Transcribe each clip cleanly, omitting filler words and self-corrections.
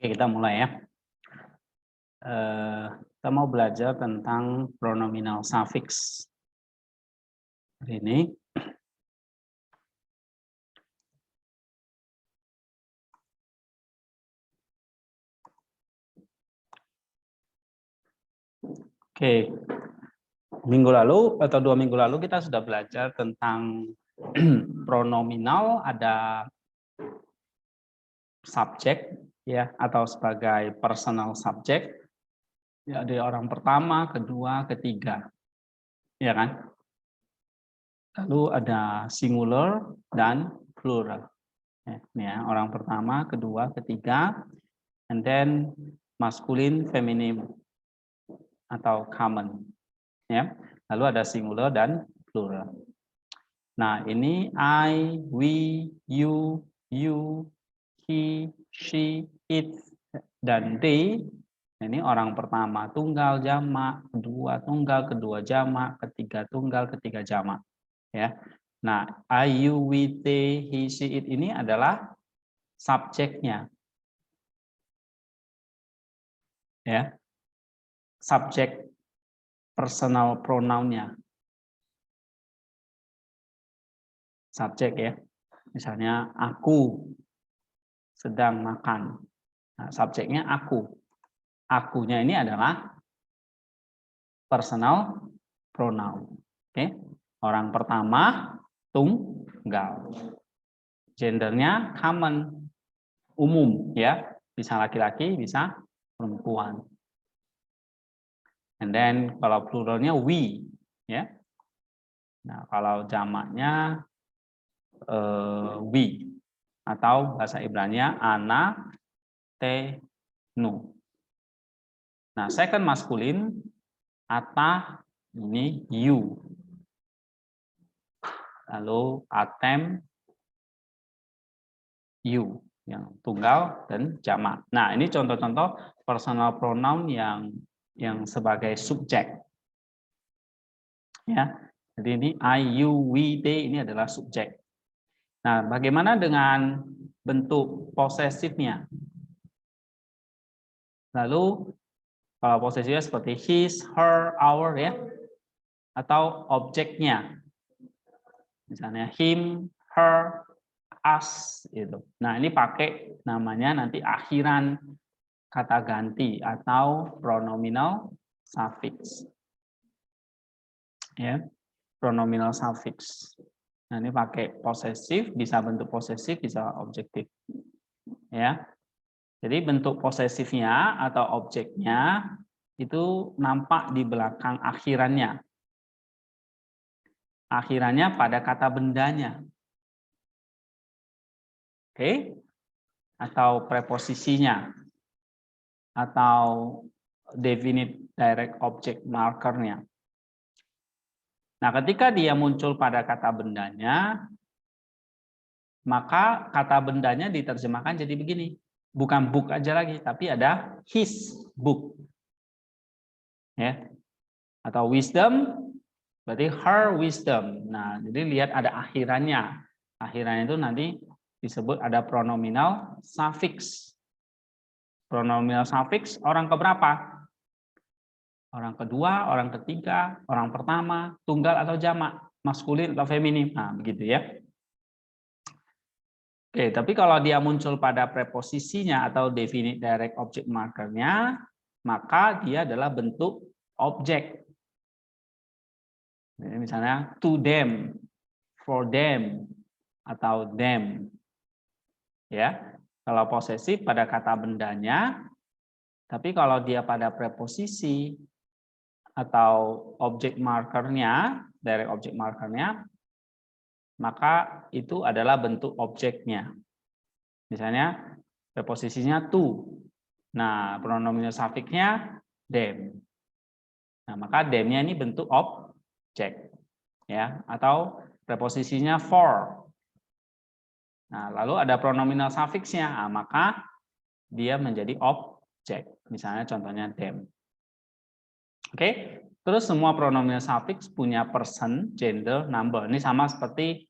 Oke, kita mulai ya. Kita mau belajar tentang pronominal suffix hari ini. Oke, minggu lalu atau 2 minggu lalu kita sudah belajar tentang pronominal, ada subjek ya, atau sebagai personal subject. Ya, ada orang pertama, kedua, ketiga. Ya kan? Lalu ada singular dan plural. Ini ya, orang pertama, kedua, ketiga, and then masculine, feminine atau common. Ya. Lalu ada singular dan plural. Nah, ini I, we, you, he, she, it, dan they. Ini orang pertama tunggal jamak, kedua tunggal, kedua jamak, ketiga tunggal, ketiga jamak. Ya. Nah, I, you, we, they, he, she, it ini adalah subjeknya. Ya. Subjek personal pronounnya. Subjek ya. Misalnya aku sedang makan. Nah, subjeknya aku. Akunya ini adalah personal pronoun. Oke. Orang pertama tunggal. Gendernya common, umum ya. Bisa laki-laki, bisa perempuan. And then kalau pluralnya we ya. Nah, kalau jamaknya we atau bahasa Ibrani-nya ana, nu. Nah, second maskulin ata ini you. Lalu atem you yang tunggal dan jamak. Nah, ini contoh-contoh personal pronoun yang sebagai subjek. Ya. Jadi ini I, you, we, they ini adalah subjek. Nah, bagaimana dengan bentuk posesifnya? Lalu kalau posesifnya seperti his, her, our ya. Atau objeknya. Misalnya him, her, us itu. Nah, ini pakai namanya nanti akhiran kata ganti atau pronominal suffix. Ya. Pronominal suffix. Nah, ini pakai posesif, bisa bentuk posesif, bisa objektif. Ya. Jadi bentuk posesifnya atau objeknya itu nampak di belakang akhirannya. Akhirannya pada kata bendanya. Oke? Atau preposisinya. Atau definite direct object markernya. Nah, ketika dia muncul pada kata bendanya, maka kata bendanya diterjemahkan jadi begini. Bukan book aja lagi, tapi ada his book. Ya. Atau wisdom, berarti her wisdom. Nah, jadi lihat ada akhirannya. Akhirannya itu nanti disebut ada pronominal suffix. Pronominal suffix orang keberapa? Orang kedua, orang ketiga, orang pertama, tunggal atau jamak, maskulin atau feminim. Nah, begitu ya. Oke, tapi kalau dia muncul pada preposisinya atau definite direct object markernya, maka dia adalah bentuk objek. Jadi misalnya to them, for them, atau them. Ya, kalau posesif pada kata bendanya, tapi kalau dia pada preposisi atau object markernya, direct object markernya, maka itu adalah bentuk objeknya. Misalnya preposisinya to. Nah, pronominal suffixnya them. Nah, maka them-nya ini bentuk objek. Ya, atau preposisinya for. Nah, lalu ada pronominal suffixnya, nah, maka dia menjadi objek. Misalnya contohnya them. Oke, terus semua pronominal suffix punya person, gender, number. Ini sama seperti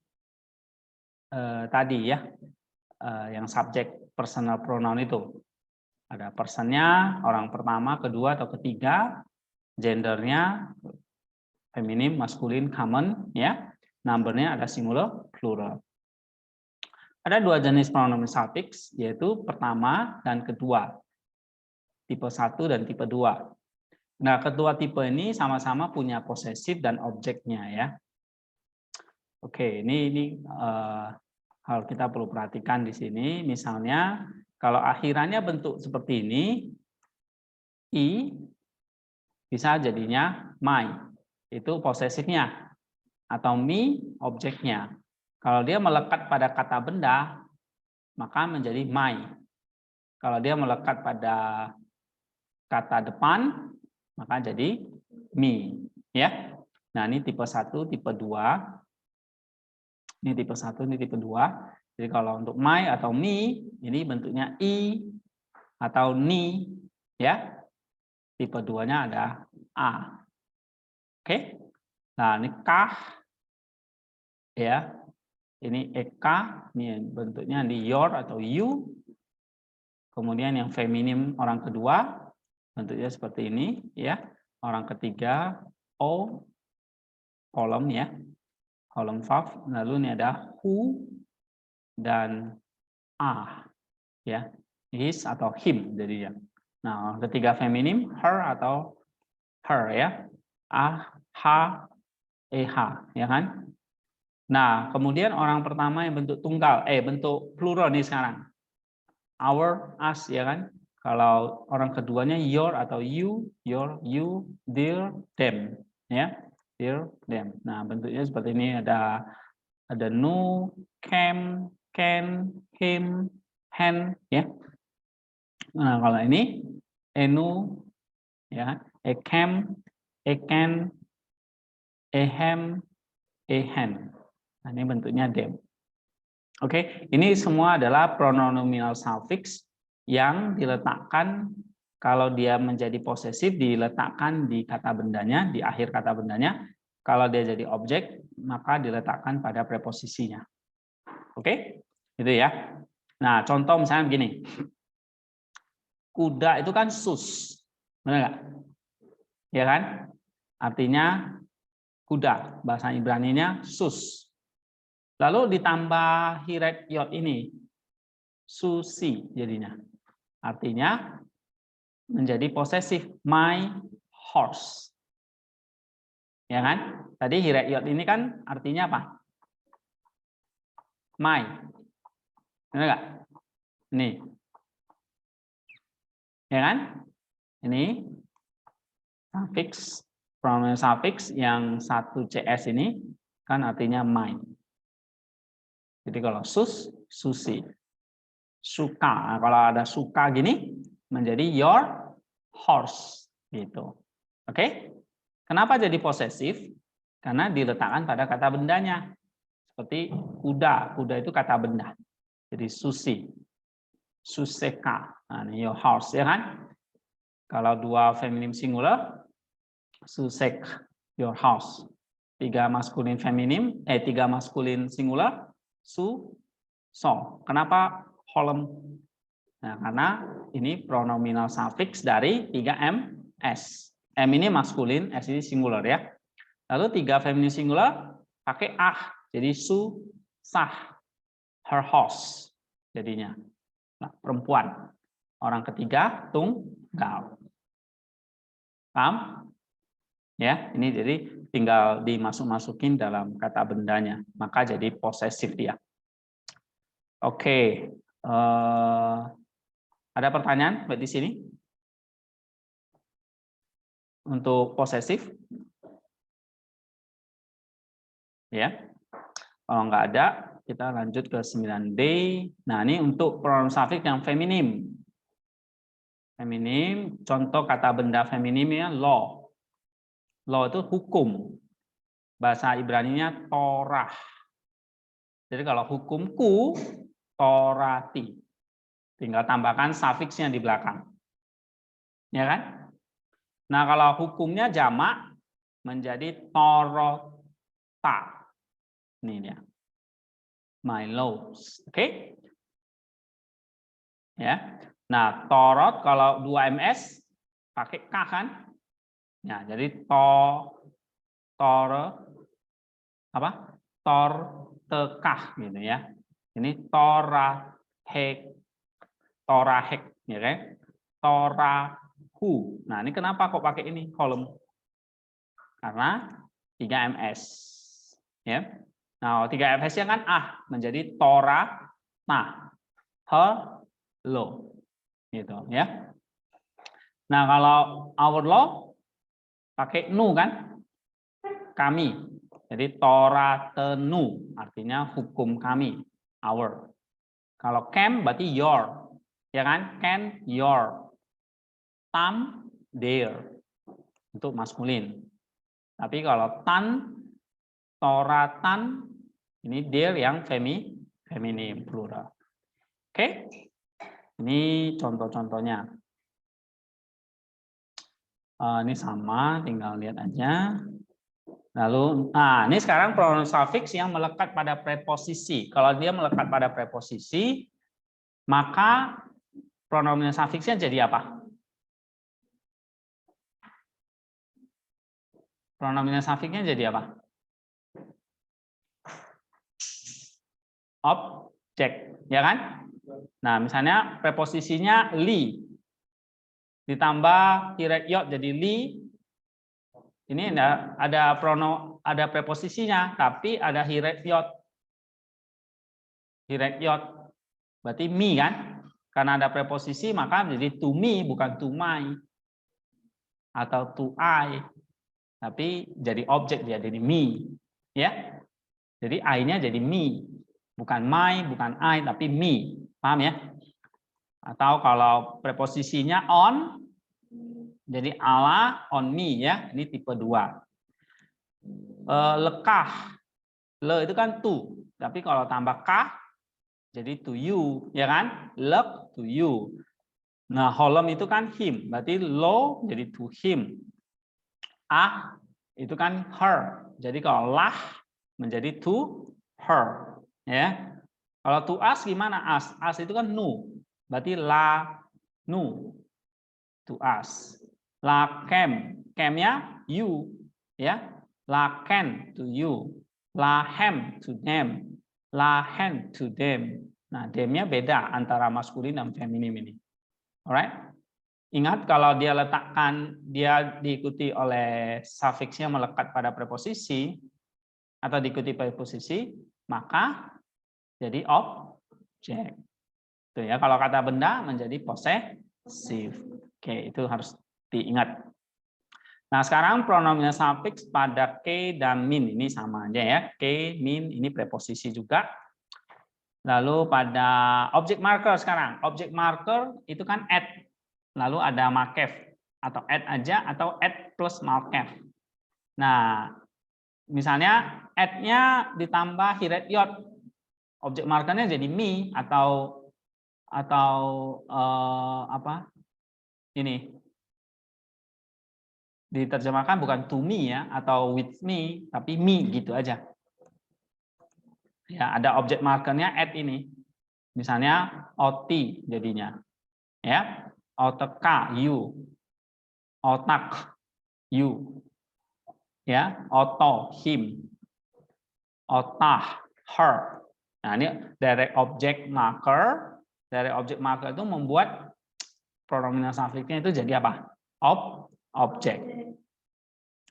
tadi ya, yang subjek personal pronoun itu. Ada personnya, orang pertama, kedua, atau ketiga. Gendernya feminim, maskulin, common, ya. Numbernya ada singular, plural. Ada dua jenis pronomen suffix, yaitu pertama dan kedua. Tipe 1 dan tipe 2. Nah, kedua tipe ini sama-sama punya posesif dan objeknya, ya. Oke, ini hal kita perlu perhatikan di sini. Misalnya, kalau akhirannya bentuk seperti ini, I bisa jadinya my, itu posesifnya, atau me, objeknya. Kalau dia melekat pada kata benda, maka menjadi my. Kalau dia melekat pada kata depan, maka jadi me. Ya. Nah, ini tipe 1, tipe 2. Ini tipe 1, ini tipe 2. Jadi kalau untuk my atau me, ini bentuknya I atau ni. Ya. Tipe 2-nya ada A. Oke. Nah, ini kah. Ya. Ini eka, ini bentuknya di your atau you. Kemudian yang feminim orang kedua, bentuknya seperti ini, ya. Orang ketiga O, kolom, ya. Kolom vav. Lalu ini ada who dan a, ya. His atau him jadinya. Nah, orang ketiga feminim her atau her, ya. A, ha, eh, ya kan? Nah, kemudian orang pertama yang bentuk tunggal, bentuk plural nih sekarang. Our, us, ya kan? Kalau orang keduanya your atau you, your, you, their, them, ya. Their, them. Nah, bentuknya seperti ini, ada no, can, him, hen, ya. Nah, kalau ini enu, ya, can, can, hem, hen. Nah, ini bentuknya them. Oke, ini semua adalah pronominal suffix yang diletakkan kalau dia menjadi posesif diletakkan di kata bendanya, di akhir kata bendanya. Kalau dia jadi objek, maka diletakkan pada preposisinya. Oke, itu ya. Nah, contoh misalnya begini. Kuda itu kan sus, benar nggak? Ya kan? Artinya kuda, bahasa Ibrani-nya sus. Lalu ditambah hiret yot ini, susi jadinya. Artinya menjadi posesif, my horse. Ya kan? Tadi hiret yot ini kan artinya apa? My. Benar nggak? Ini. Ya kan? Ini suffix, pronomen suffix yang satu CS ini kan artinya my. Jadi kalau sus, susi. Suka, nah, kalau ada suka gini menjadi your horse gitu. Oke? Kenapa jadi posesif? Karena diletakkan pada kata bendanya. Seperti kuda, kuda itu kata benda. Jadi susi, suseka, nah, ini your horse, ya kan? Kalau dua feminim singular, susek, your house. Tiga maskulin feminim, tiga maskulin singular, so. Kenapa holem? Nah, karena ini pronominal suffix dari 3M, S. M ini maskulin, S ini singular, ya. Lalu tiga feminim singular pakai ah, jadi su, sah, her house jadinya. Nah, perempuan. Orang ketiga tunggal. Paham? Ya, ini jadi tinggal dimasuk-masukin dalam kata bendanya, maka jadi posesif dia. Oke, ada pertanyaan di sini untuk posesif? Ya, kalau nggak ada, kita lanjut ke 9D. Nah, ini untuk pronomen suffix yang feminim. Feminim, contoh kata benda feminimnya law. Law itu hukum. Bahasa Ibrani-nya Torah. Jadi kalau hukumku, Torati. Tinggal tambahkan sufiksnya di belakang. Ya kan? Nah, kalau hukumnya jamak menjadi Torota. Ini dia. My laws. Oke? Ya. Nah, torot kalau 2ms pakai k kan? Nah, jadi tore apa? Tor tekah gitu ya. Ini torahek ya kan? Torahu. Nah, ini kenapa kok pakai ini kolom? Karena 3ms ya. Nah, 3ms-nya kan menjadi tora nah hello gitu ya. Nah, kalau our law pakai nu kan? Kami. Jadi toratenu artinya hukum kami, our. Kalau can berarti your. Ya kan? Can your. Tam their untuk maskulin. Tapi kalau tan, toratan ini their yang feminim plural. Oke? Ini contoh-contohnya. Ini sama, tinggal lihat aja. Lalu, ini sekarang pronoun suffix yang melekat pada preposisi. Kalau dia melekat pada preposisi, maka pronomen suffixnya jadi apa? Pronomen suffixnya jadi apa? Objek, ya kan? Nah, misalnya preposisinya li, ditambah hirekyot jadi li. Ini ada ada preposisinya, tapi ada hirekyot. Hirekyot berarti mi kan? Karena ada preposisi maka menjadi to me bukan to my atau to I. Tapi jadi objek dia jadi me, ya. Jadi I-nya jadi me, bukan my, bukan I, tapi me, paham ya? Atau kalau preposisinya on, jadi ala on me ya, ini tipe 2. Lekah, le itu kan to, tapi kalau tambah kah, jadi to you, ya kan? Love to you. Nah, holem itu kan him, berarti lo jadi to him. Itu kan her. Jadi kalau lah menjadi to her, ya. Kalau to us gimana? Us itu kan nu. Berarti la nu to us. La cam-nya you, ya. La can to you. La hem to them. La hen to them. Nah, them-nya beda antara maskulin dan feminim ini. Alright? Ingat kalau dia letakkan, dia diikuti oleh sufiksnya melekat pada preposisi atau diikuti preposisi, maka jadi objek. Itu ya, kalau kata benda menjadi possessive. Oke, itu harus diingat. Nah, sekarang pronomen sufiks pada ke dan min ini sama aja ya. Ke, min ini preposisi juga. Lalu pada objek marker sekarang, objek marker itu kan add. Lalu ada makef atau add aja atau add plus makef. Nah, misalnya add-nya ditambah hirekyot, objek markernya jadi me atau apa? Ini diterjemahkan bukan to me ya atau with me, tapi me gitu aja. Ya, ada objek markernya add ini. Misalnya ot jadinya. Ya. Otak you, otak you, ya, oto him, otah her. Nah, ini dari objek marker, itu membuat pronomen sufiksnya itu jadi apa? Objek.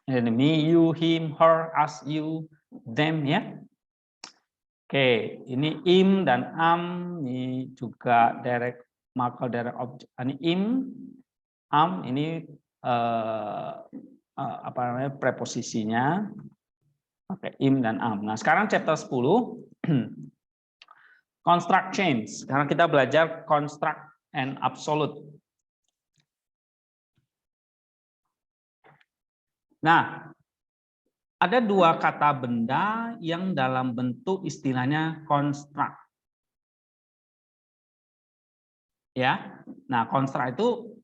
Jadi me, you, him, her, us, you, them, ya. Oke, ini im dan am ini juga direct marker direct objek. Ini im, am ini apa namanya preposisinya pakai im dan am. Nah, sekarang chapter 10 construct change. Sekarang kita belajar construct and absolute. Nah, ada dua kata benda yang dalam bentuk istilahnya construct. Ya. Nah, construct itu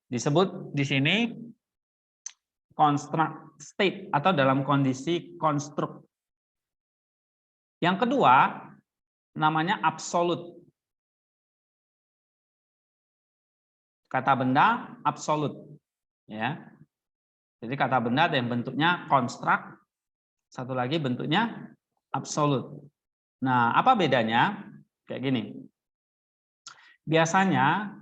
disebut di sini construct state atau dalam kondisi konstruk. Yang kedua namanya absolute. kata benda absolut, ya. Jadi kata benda ada yang bentuknya konstruk, satu lagi bentuknya absolut. Nah, apa bedanya? Kayak gini. Biasanya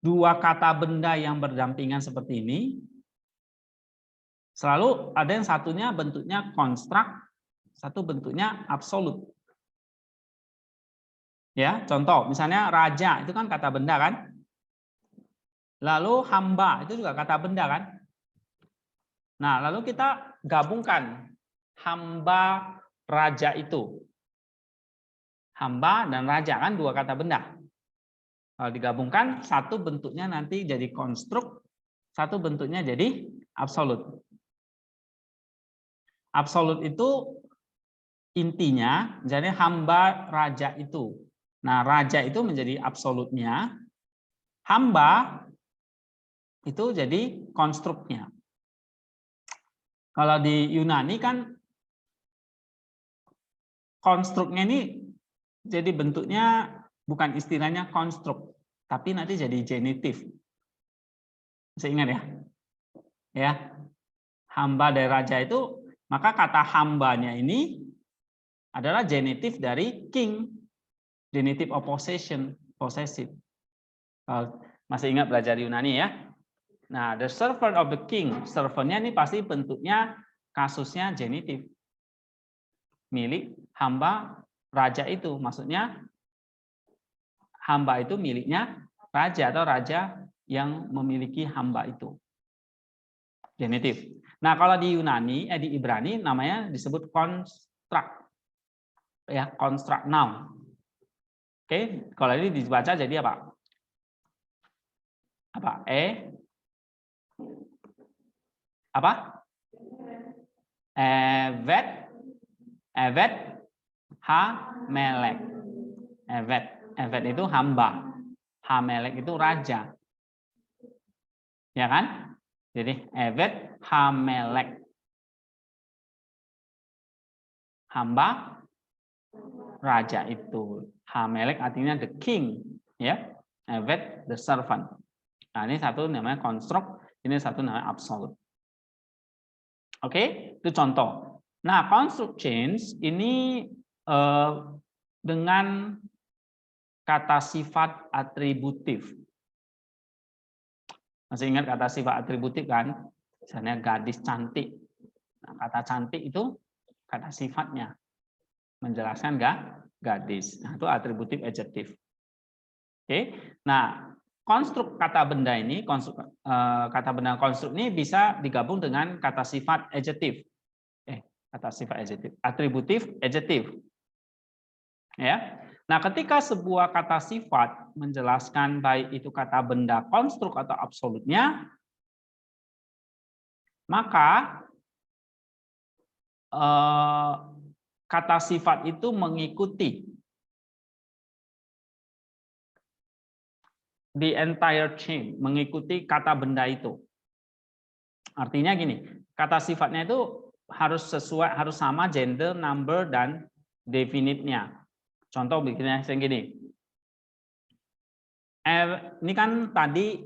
dua kata benda yang berdampingan seperti ini, selalu ada yang satunya bentuknya konstruk, satu bentuknya absolut. Ya, contoh misalnya raja itu kan kata benda kan? Lalu hamba itu juga kata benda kan? Nah, lalu kita gabungkan hamba raja itu. Hamba dan raja kan dua kata benda. Kalau digabungkan satu bentuknya nanti jadi konstruk, satu bentuknya jadi absolut. Absolut itu intinya jadi hamba raja itu. Nah, raja itu menjadi absolutnya, hamba itu jadi konstruknya. Kalau di Yunani kan konstruknya ini jadi bentuknya bukan istilahnya konstruk, tapi nanti jadi genitif. Masih ingat ya? Ya, hamba dari raja itu, maka kata hambanya ini adalah genitif dari king, genitif of possession, possessive. Masih ingat belajar Yunani ya? Nah, the servant of the king, servantnya ini pasti bentuknya kasusnya genitif. Milik hamba raja itu, maksudnya hamba itu miliknya raja atau raja yang memiliki hamba itu. Genitif. Nah, kalau di Yunani, di Ibrani namanya disebut konstruk. Ya, konstruk noun. Oke, kalau ini dibaca jadi apa? Apa? Apa? Evet, Hamelek. Evet itu hamba. Hamelek itu raja. Ya kan? Jadi Evet, Hamelek. Hamba raja itu. Hamelek artinya the king, ya. Evet the servant. Nah, ini satu namanya konstruk, ini satu namanya absolut. Oke, itu contoh. Nah, construct change ini dengan kata sifat atributif. Masih ingat kata sifat atributif kan? Misalnya gadis cantik. Nah, kata cantik itu kata sifatnya. Menjelaskan gadis. Nah, itu atributif adjektif. Oke. Nah, konstruk kata benda ini, kata benda konstruk ini bisa digabung dengan kata sifat adjektif. Kata sifat adjektif, atributif adjektif. Ya. Nah, ketika sebuah kata sifat menjelaskan baik itu kata benda konstruk atau absolutnya, maka kata sifat itu mengikuti the entire chain, mengikuti kata benda itu. Artinya gini, kata sifatnya itu harus sesuai, harus sama gender, number, dan definite-nya. Contoh bikinnya yang gini. Ini kan tadi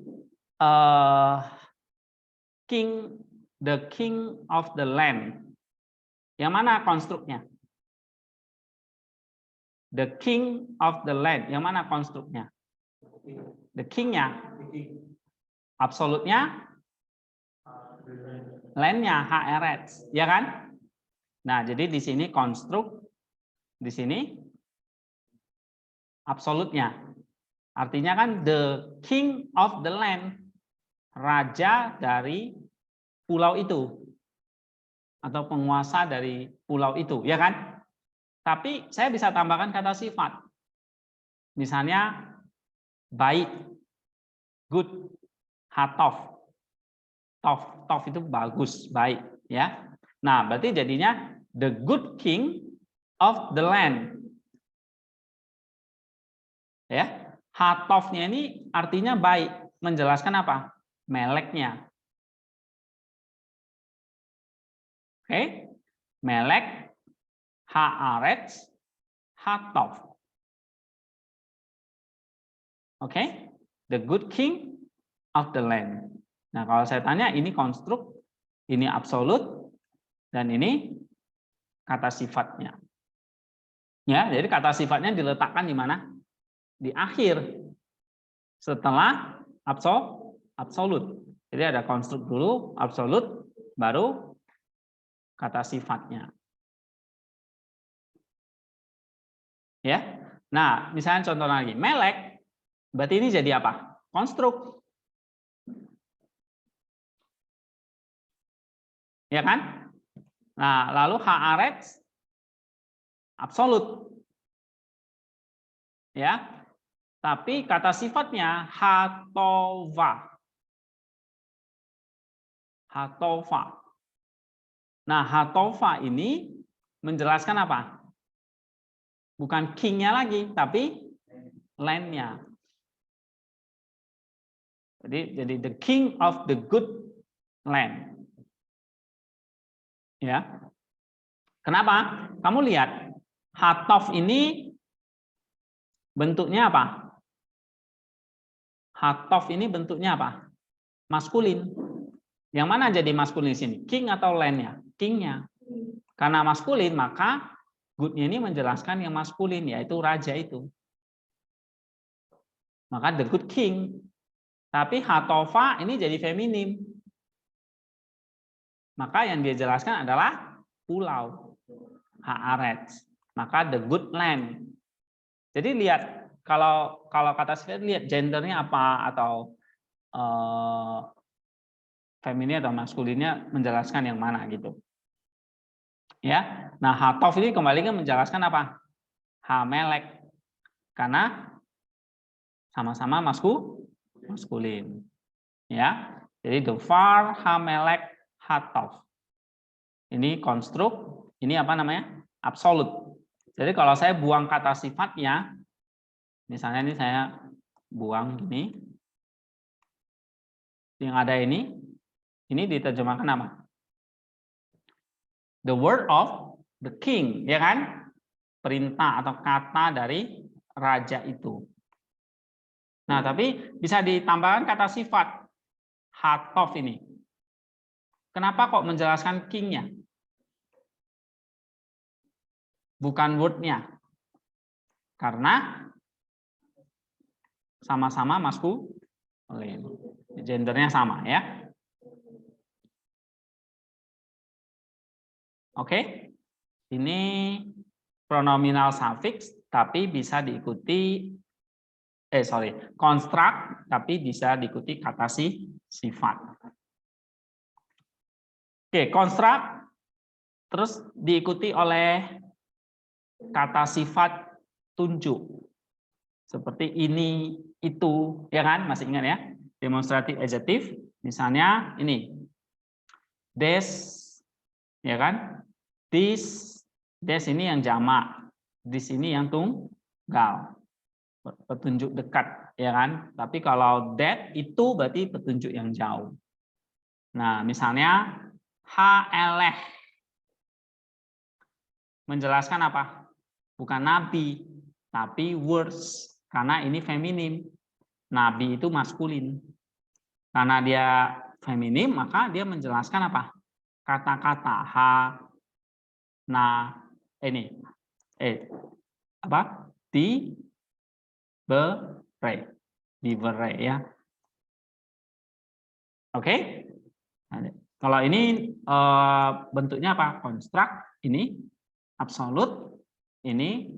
the king of the land. Yang mana konstruknya? The king of the land. Yang mana konstruknya? The king-nya. Absolutnya? Land-nya, HRS. Ya kan? Nah, jadi di sini konstruk, di sini absolutnya. Artinya kan the king of the land. Raja dari pulau itu. Atau penguasa dari pulau itu. Ya kan? Tapi saya bisa tambahkan kata sifat. Misalnya baik, good, hatov. Tov itu bagus, baik, ya. Nah, berarti jadinya the good king of the land. Ya. Hatovnya ini artinya baik, menjelaskan apa? Meleknya. Oke. Melek, haaretz, Hatov. Oke, the good king of the land. Nah, kalau saya tanya ini konstruk, ini absolut, dan ini kata sifatnya. Ya, jadi kata sifatnya diletakkan di mana? Di akhir. Setelah absolut. Jadi ada konstruk dulu, absolut, baru kata sifatnya. Ya. Nah, misalnya contoh lagi, melek, berarti ini jadi apa? Konstruk. Ya kan? Nah, lalu haaretz absolut. Ya. Tapi kata sifatnya hatova. Hatova. Nah, hatova ini menjelaskan apa? Bukan king-nya lagi, tapi land-nya. Jadi the king of the good land. Ya. Kenapa? Kamu lihat hatov ini bentuknya apa? Hatov ini bentuknya apa? Maskulin. Yang mana jadi maskulin di sini? King atau land-nya? King-nya. Karena maskulin, maka good-nya ini menjelaskan yang maskulin, yaitu raja itu. Maka the good king. Tapi hatova ini jadi feminim. Maka yang dia jelaskan adalah pulau. Haaretz. Maka the good land. Jadi lihat kalau kata sifat, lihat gendernya apa, atau feminin atau maskulinnya menjelaskan yang mana gitu. Ya. Nah, hatov ini kembali menjelaskan apa? Hamelek. Karena sama-sama maskulin. Ya. Jadi the far hamelek hatov. Ini konstruk, ini apa namanya? Absolut. Jadi kalau saya buang kata sifatnya, misalnya ini saya buang gini, yang ada ini diterjemahkan apa? The word of the king, ya kan? Perintah atau kata dari raja itu. Nah, tapi bisa ditambahkan kata sifat hatov ini. Kenapa kok menjelaskan king-nya? Bukan word-nya. Karena sama-sama maskulin. Gendernya sama ya. Oke. Ini pronominal suffix tapi bisa diikuti konstruk tapi bisa diikuti kata sifat. Oke, konstruk terus diikuti oleh kata sifat tunjuk. Seperti ini, itu, ya kan? Masih ingat ya? Demonstrative adjective, misalnya ini. This, ya kan? This ini yang jamak. This ini yang tunggal. Petunjuk dekat, ya kan? Tapi kalau that itu berarti petunjuk yang jauh. Nah, misalnya haleh menjelaskan apa? Bukan nabi, tapi words, karena ini feminim. Nabi itu maskulin. Karena dia feminim, maka dia menjelaskan apa? Kata-kata ini apa? Dibere ya. Oke. Nah, kalau ini bentuknya apa? Konstruk, ini absolut, ini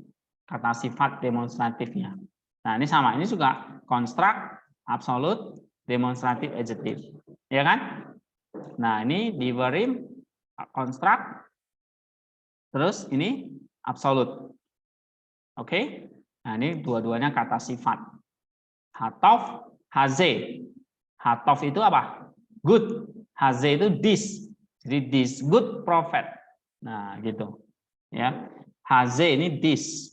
kata sifat demonstratifnya. Nah, ini sama, ini juga konstruk, absolut, demonstratif adjective. Ya kan? Nah, ini diverim, konstruk, terus ini absolut. Oke? Nah, ini dua-duanya kata sifat. Hatov, haze. Hatov itu apa? Good. Haze itu this. Jadi this good prophet. Nah, gitu. Ya. Haze ini this.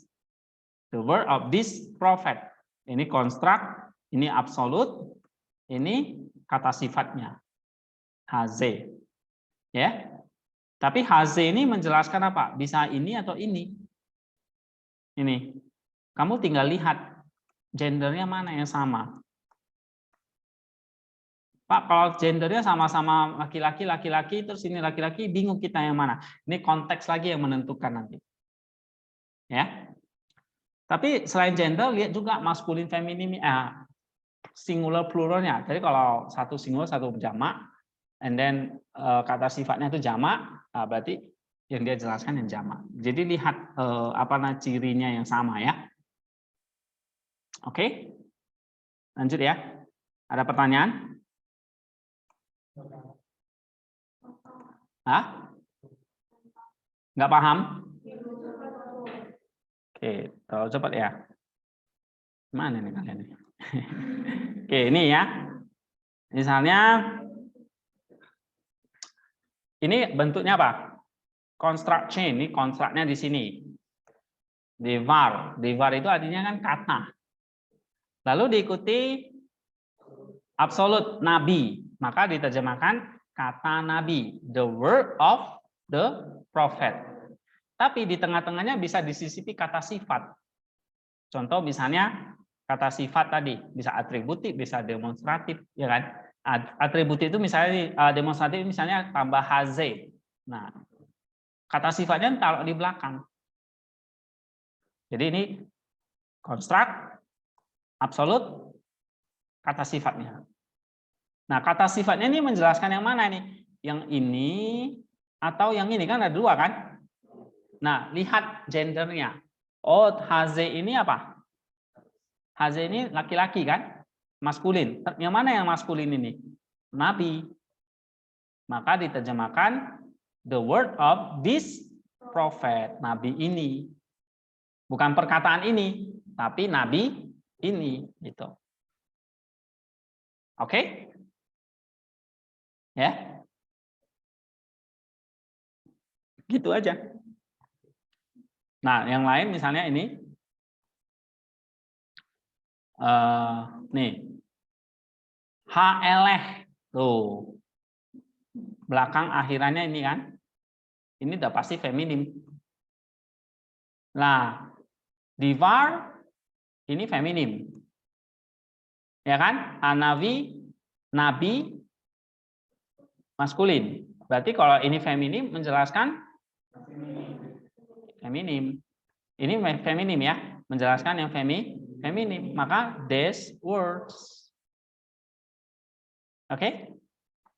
The word of this prophet. Ini konstruk, ini absolut, ini kata sifatnya. Haze. Ya. Tapi haze ini menjelaskan apa? Bisa ini atau ini. Ini, kamu tinggal lihat gendernya mana yang sama. Pak, kalau gendernya sama-sama laki-laki, laki-laki, terus ini laki-laki, bingung kita yang mana. Ini konteks lagi yang menentukan nanti. Ya. Tapi selain gender, lihat juga maskulin, feminim, singular, pluralnya. Jadi kalau satu singular, satu jamak, and then kata sifatnya itu jamak, berarti yang dia jelaskan yang jamak. Jadi lihat cirinya yang sama ya. Oke, lanjut ya. Ada pertanyaan? Hah? Nggak paham? Oke, terlalu cepat ya. Mana nih kalian? Oke, ini ya. Misalnya, ini bentuknya apa? Construct chain, ini konstruknya di sini. Devar itu artinya kan kata. Lalu diikuti absolute nabi, maka diterjemahkan kata nabi, the word of the prophet. Tapi di tengah-tengahnya bisa disisipi kata sifat. Contoh misalnya kata sifat tadi bisa atributif, bisa demonstratif, ya kan? Atributif itu misalnya demonstratif misalnya tambah haze. Nah, kata sifatnya taruh di belakang. Jadi ini construct, absolute, kata sifatnya. Nah, kata sifatnya ini menjelaskan yang mana nih? Yang ini atau yang ini, kan ada dua kan? Nah, lihat gendernya. Oh, haze ini apa? Haze ini laki-laki kan? Maskulin. Yang mana yang maskulin ini? Nabi. Maka diterjemahkan the word of this prophet. Nabi ini. Bukan perkataan ini, tapi nabi ini gitu. Oke? Ya. Gitu aja. Nah, yang lain misalnya ini. Nih. HLeh. Tuh. Belakang akhirannya ini kan. Ini udah pasti feminim. Nah, divar ini feminim. Ya kan? Anavi, nabi, maskulin. Berarti kalau ini feminim menjelaskan feminim. Ini feminim ya, menjelaskan yang feminim. Maka these words. Oke?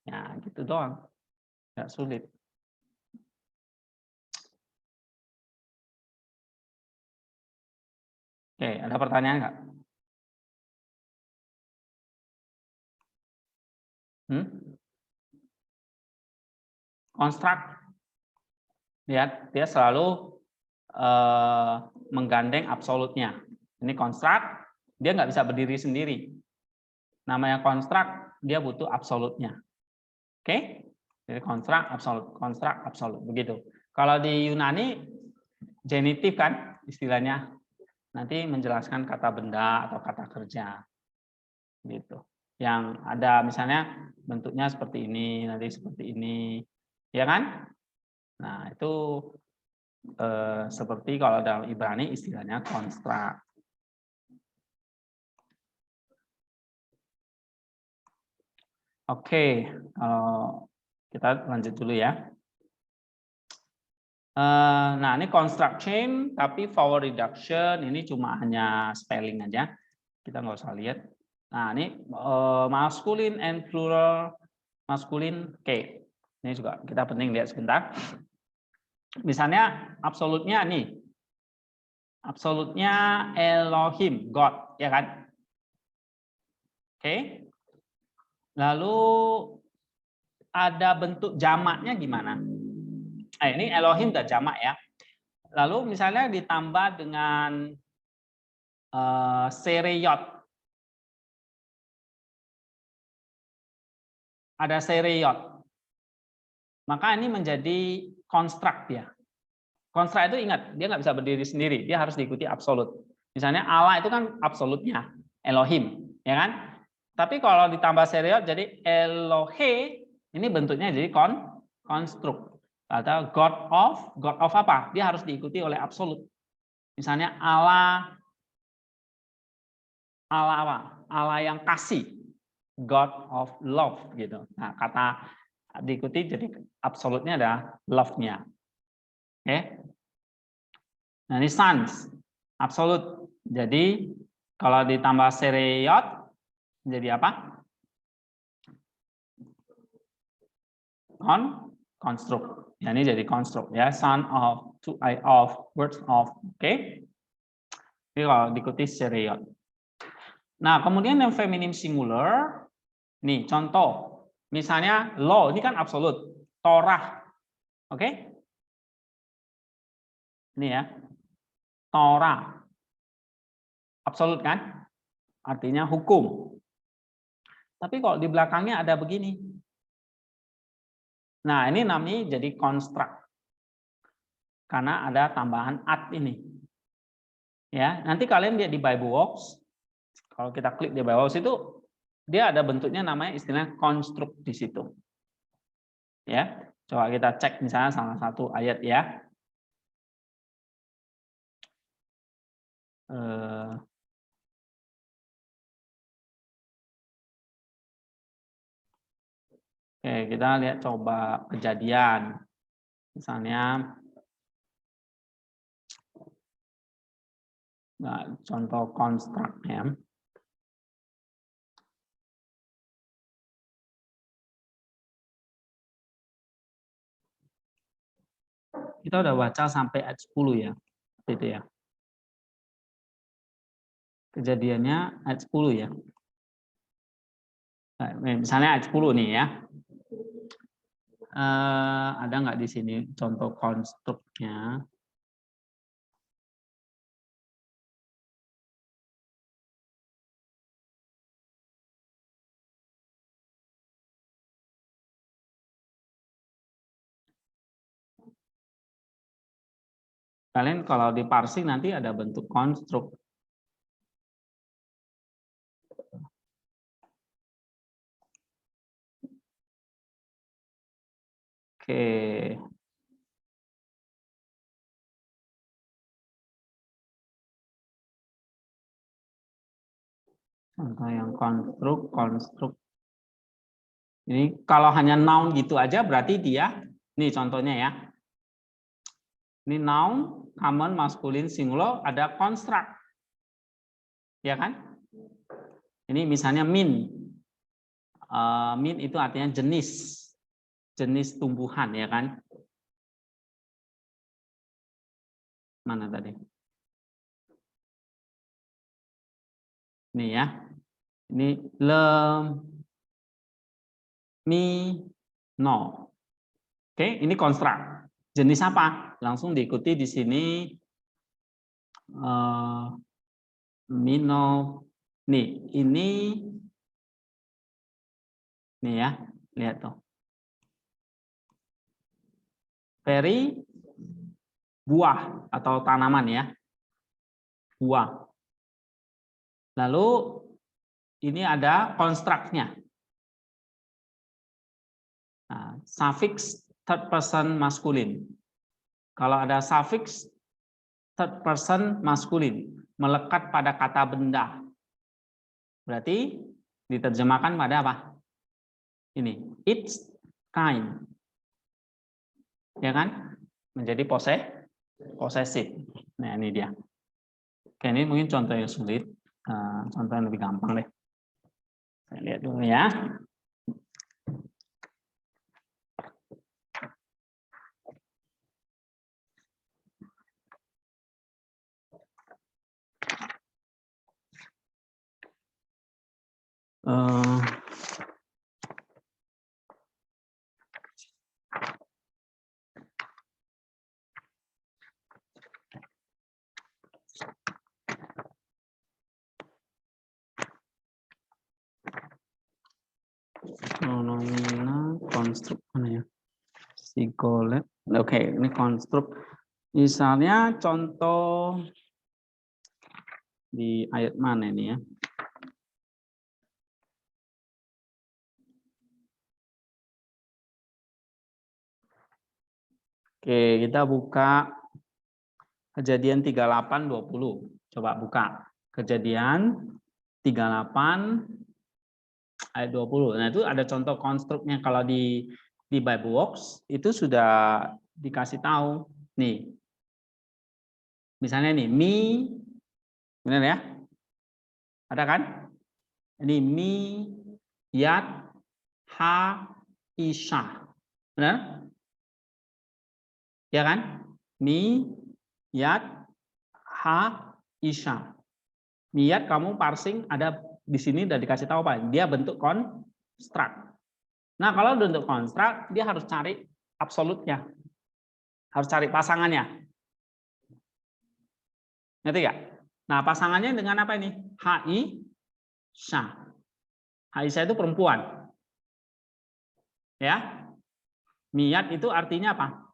Ya, gitu doang. Nggak sulit. Oke, ada pertanyaan nggak? Construct. Lihat, dia selalu menggandeng absolutnya. Ini construct, dia nggak bisa berdiri sendiri. Namanya construct, dia butuh absolutnya. Oke? Jadi construct, absolut, begitu. Kalau di Yunani, genitif kan istilahnya. Nanti menjelaskan kata benda atau kata kerja. Gitu. Yang ada misalnya bentuknya seperti ini, nanti seperti ini. Ya kan? Nah, itu seperti kalau dalam Ibrani istilahnya construct. Oke, kita lanjut dulu ya. Nah, ini construct chain, tapi vowel reduction ini cuma hanya spelling aja. Kita nggak usah lihat. Nah, ini masculine and plural masculine. Oke, ini juga kita penting lihat sebentar. Misalnya absolutnya nih, absolutnya Elohim, God, ya kan? Oke. Lalu ada bentuk jamaknya gimana? Nah, ini Elohim udah jamak ya. Lalu misalnya ditambah dengan sereyot. Ada sereyot. Maka ini menjadi konstruk ya. Konstruk itu ingat, dia nggak bisa berdiri sendiri, dia harus diikuti absolut. Misalnya Allah itu kan absolutnya, Elohim, ya kan? Tapi kalau ditambah sereyot jadi Elohe, ini bentuknya jadi konstruk. Atau God of apa? Dia harus diikuti oleh absolut. Misalnya Allah apa? Allah yang kasih, God of love gitu. Nah, kata diikuti jadi absolutnya ada love-nya. Oke. Nah, ini sans absolut. Jadi kalau ditambah seriot jadi apa? Konstruk. Ya, ini jadi konstruk ya. Son of, to, of, words of. Oke. Jadi kalau diikuti seriot. Nah, kemudian yang feminim singular, nih contoh, misalnya law, ini kan absolut, Torah, oke? Ini ya, Torah, absolut kan? Artinya hukum. Tapi kalau di belakangnya ada begini. Nah, ini namanya jadi construct. Karena ada tambahan at ini. Ya, nanti kalian lihat di Bibleworks, kalau kita klik di Bibleworks itu, dia ada bentuknya namanya istilah construct di situ. Ya, coba kita cek misalnya salah satu ayat ya. Oke, kita lihat coba kejadian. Misalnya, nah, contoh konstruk ya. Kita udah baca sampai ayat 10 ya. Itu ya. Kejadiannya ayat 10 ya. Nah, misalnya ayat 10 nih ya. Ada nggak di sini contoh konstruknya? Kalian kalau di parsing nanti ada bentuk konstruk. Oke. Contoh yang konstruk. Ini kalau hanya noun gitu aja berarti dia, nih contohnya ya. Ini noun, common, maskulin, singular, ada construct. Ya kan? Ini misalnya min. Min itu artinya jenis tumbuhan ya kan? Mana tadi? Ini ya. Ini mi, no. Oke, ini konstruk. Jenis apa? Langsung diikuti di sini. Mino. Nih, ini ya. Lihat tuh. Very buah atau tanaman ya. Buah. Lalu ini ada konstruknya. Nah, suffix third person maskulin. Kalau ada suffix third person maskulin, melekat pada kata benda. Berarti diterjemahkan pada apa? Ini, its kind. Ya kan? Menjadi posesif. Nah, ini dia. Oke, ini mungkin contoh yang sulit. Contoh yang lebih gampang deh. Saya lihat dulu ya. Nomina konstruk mana ya? Psikolet. Oke, ini konstruk. Misalnya contoh di ayat mana ini ya? Oke, kita buka Kejadian 38:20. Coba buka. Kejadian 38 ayat 20. Nah, itu ada contoh konstruknya. Kalau di Bibleworks itu sudah dikasih tahu. Nih. Misalnya nih, mi, benar ya? Ada kan? Ini mi, yat, ha, isha. Benar? Ya kan? Mi, yat, ha, isha. Miyat kamu parsing ada di sini udah dikasih tahu apa? Dia bentuk konstruk. Nah, kalau bentuk konstruk dia harus cari absolutnya. Harus cari pasangannya. Ngerti nggak? Nah, pasangannya dengan apa ini? Haisha. Haisha itu perempuan. Ya. Miyat itu artinya apa?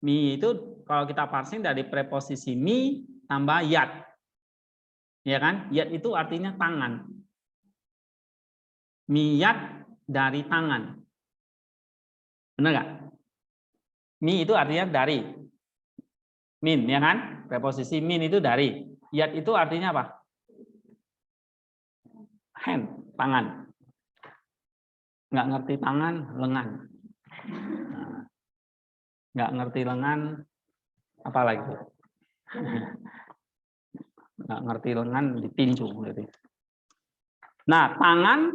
Mi itu kalau kita parsing dari preposisi mi tambah yat. Ya kan? Yat itu artinya tangan. Miyat dari tangan. Benar nggak? Mi itu artinya dari. Min, ya kan? Preposisi min itu dari. Yat itu artinya apa? Hand, tangan. Nggak ngerti tangan, lengan. Nah, nggak ngerti lengan, apa lagi? Nggak ngerti lengan, ditinju. Nah, tangan,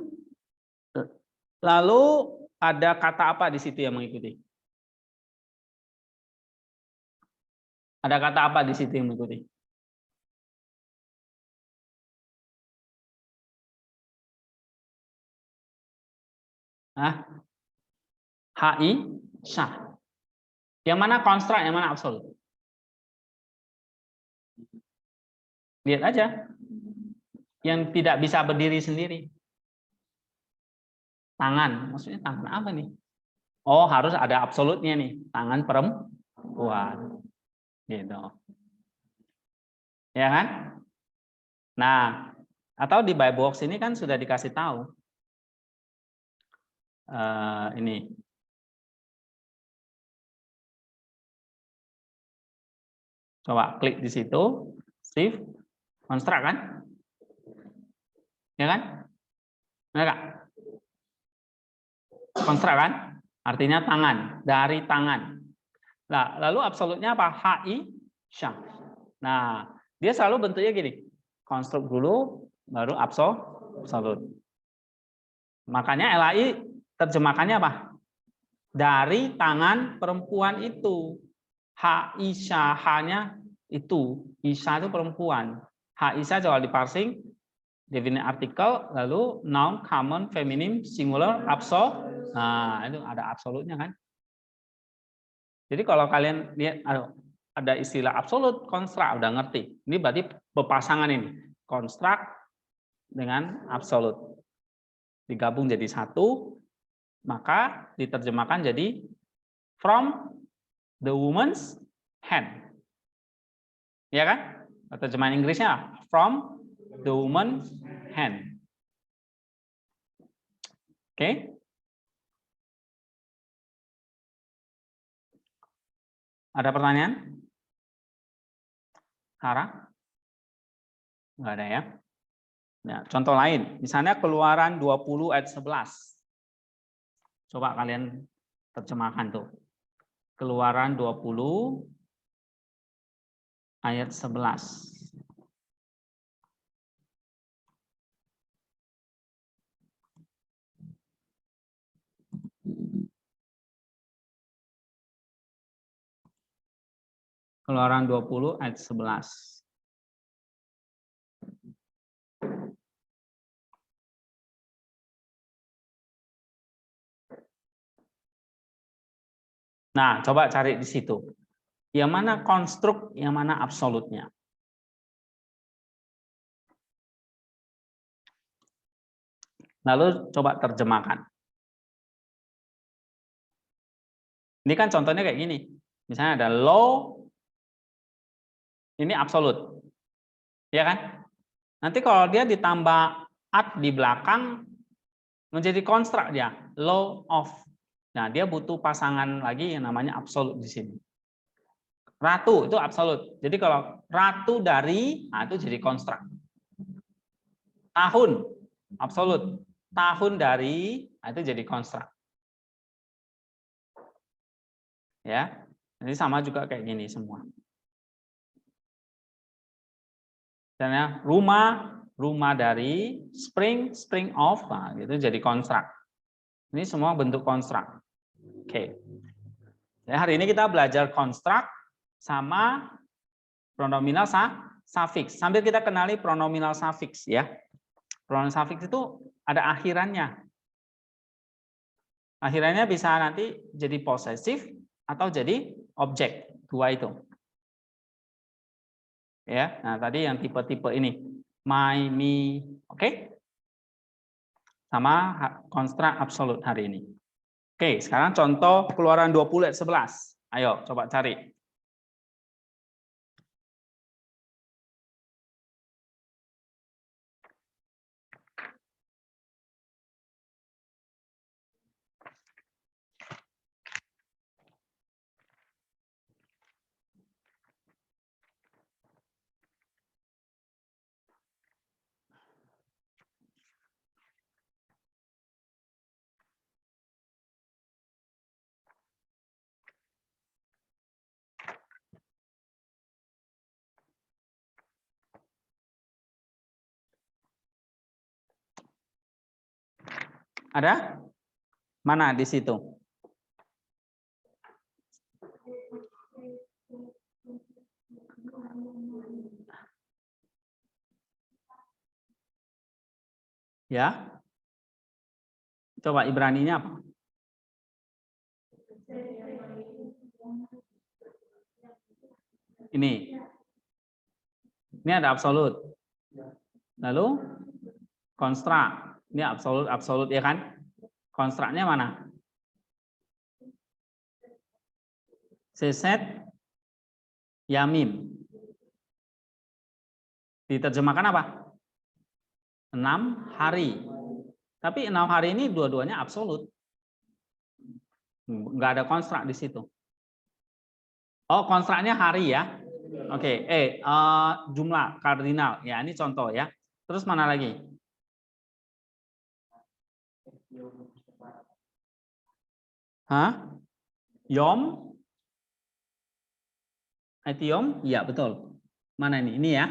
lalu ada kata apa di situ yang mengikuti? Ada kata apa di situ yang mengikuti? Haisha. Yang mana konstruk, yang mana absolut? Lihat aja. Yang tidak bisa berdiri sendiri. Tangan. Maksudnya tangan apa nih? Oh, harus ada absolutnya nih. Tangan perempuan. Gitu. Ya kan? Nah, atau di Bibleworks ini kan sudah dikasih tahu. Ini. Coba klik di situ. Shift. Konstruk kan? Ya kan? Enggak? Konstruk kan? Artinya tangan, dari tangan. Nah, lalu absolutnya apa? Haisha. Nah, dia selalu bentuknya gini. Konstruk dulu, baru absolut. Makanya LAI terjemahkannya apa? Dari tangan perempuan itu. Haisha, hanya itu. Isha itu perempuan. Haisha kalau diparsing, definite artikel, lalu noun, common, feminim, singular, absolut. Nah, itu ada absolutnya kan. Jadi kalau kalian lihat ada istilah absolut, konstruk, udah ngerti. Ini berarti berpasangan ini. Konstruk dengan absolut. Digabung jadi satu, maka diterjemahkan jadi from the woman's hand. Ya kan? Terjemahan Inggrisnya from the woman's hand. Oke? Ada pertanyaan? Sarah? Enggak ada ya? Nah, contoh lain, misalnya Keluaran 20 ayat 11. Coba kalian terjemahkan tuh. Keluaran 20 ayat 11. Keluaran 20 ayat 11. Nah, coba cari di situ. Yang mana konstruk, yang mana absolutnya. Lalu coba terjemahkan. Ini kan contohnya kayak gini. Misalnya ada law, ini absolut. Ya kan? Nanti kalau dia ditambah at di belakang, menjadi konstruk dia. Law of. Nah, dia butuh pasangan lagi yang namanya absolut di sini. Ratu itu absolut. Jadi kalau ratu dari, nah itu jadi konstrak. Tahun, absolut. Tahun dari, nah itu jadi konstrak. Ya, jadi sama juga kayak gini semua. Dan ya, rumah dari, spring of, nah itu jadi konstrak. Ini semua bentuk konstrak. Oke. Ya, hari ini kita belajar konstrak sama pronominal suffix. Sambil kita kenali pronominal suffix ya. Pronominal suffix itu ada akhirannya. Akhirannya bisa nanti jadi posesif atau jadi objek, dua itu. Ya, nah tadi yang tipe-tipe ini, my, me, oke? Sama konstrak absolut hari ini. Oke, sekarang contoh keluaran 20 ayat 11. Ayo, coba cari. Ada? Mana di situ? Ya. Coba Ibraninya apa? Ini. Ini ada absolut. Lalu konstrak. Ini absolut ya kan? Konstraknya mana? Seset yamim. Diterjemahkan apa? 6 hari. Tapi 6 hari ini dua-duanya absolut. Nggak ada konstrak di situ. Oh, konstraknya hari ya. Oke, jumlah kardinal. Ya, ini contoh ya. Terus mana lagi? Hah? Yom? Etiom? Iya, betul. Mana ini? Ini ya.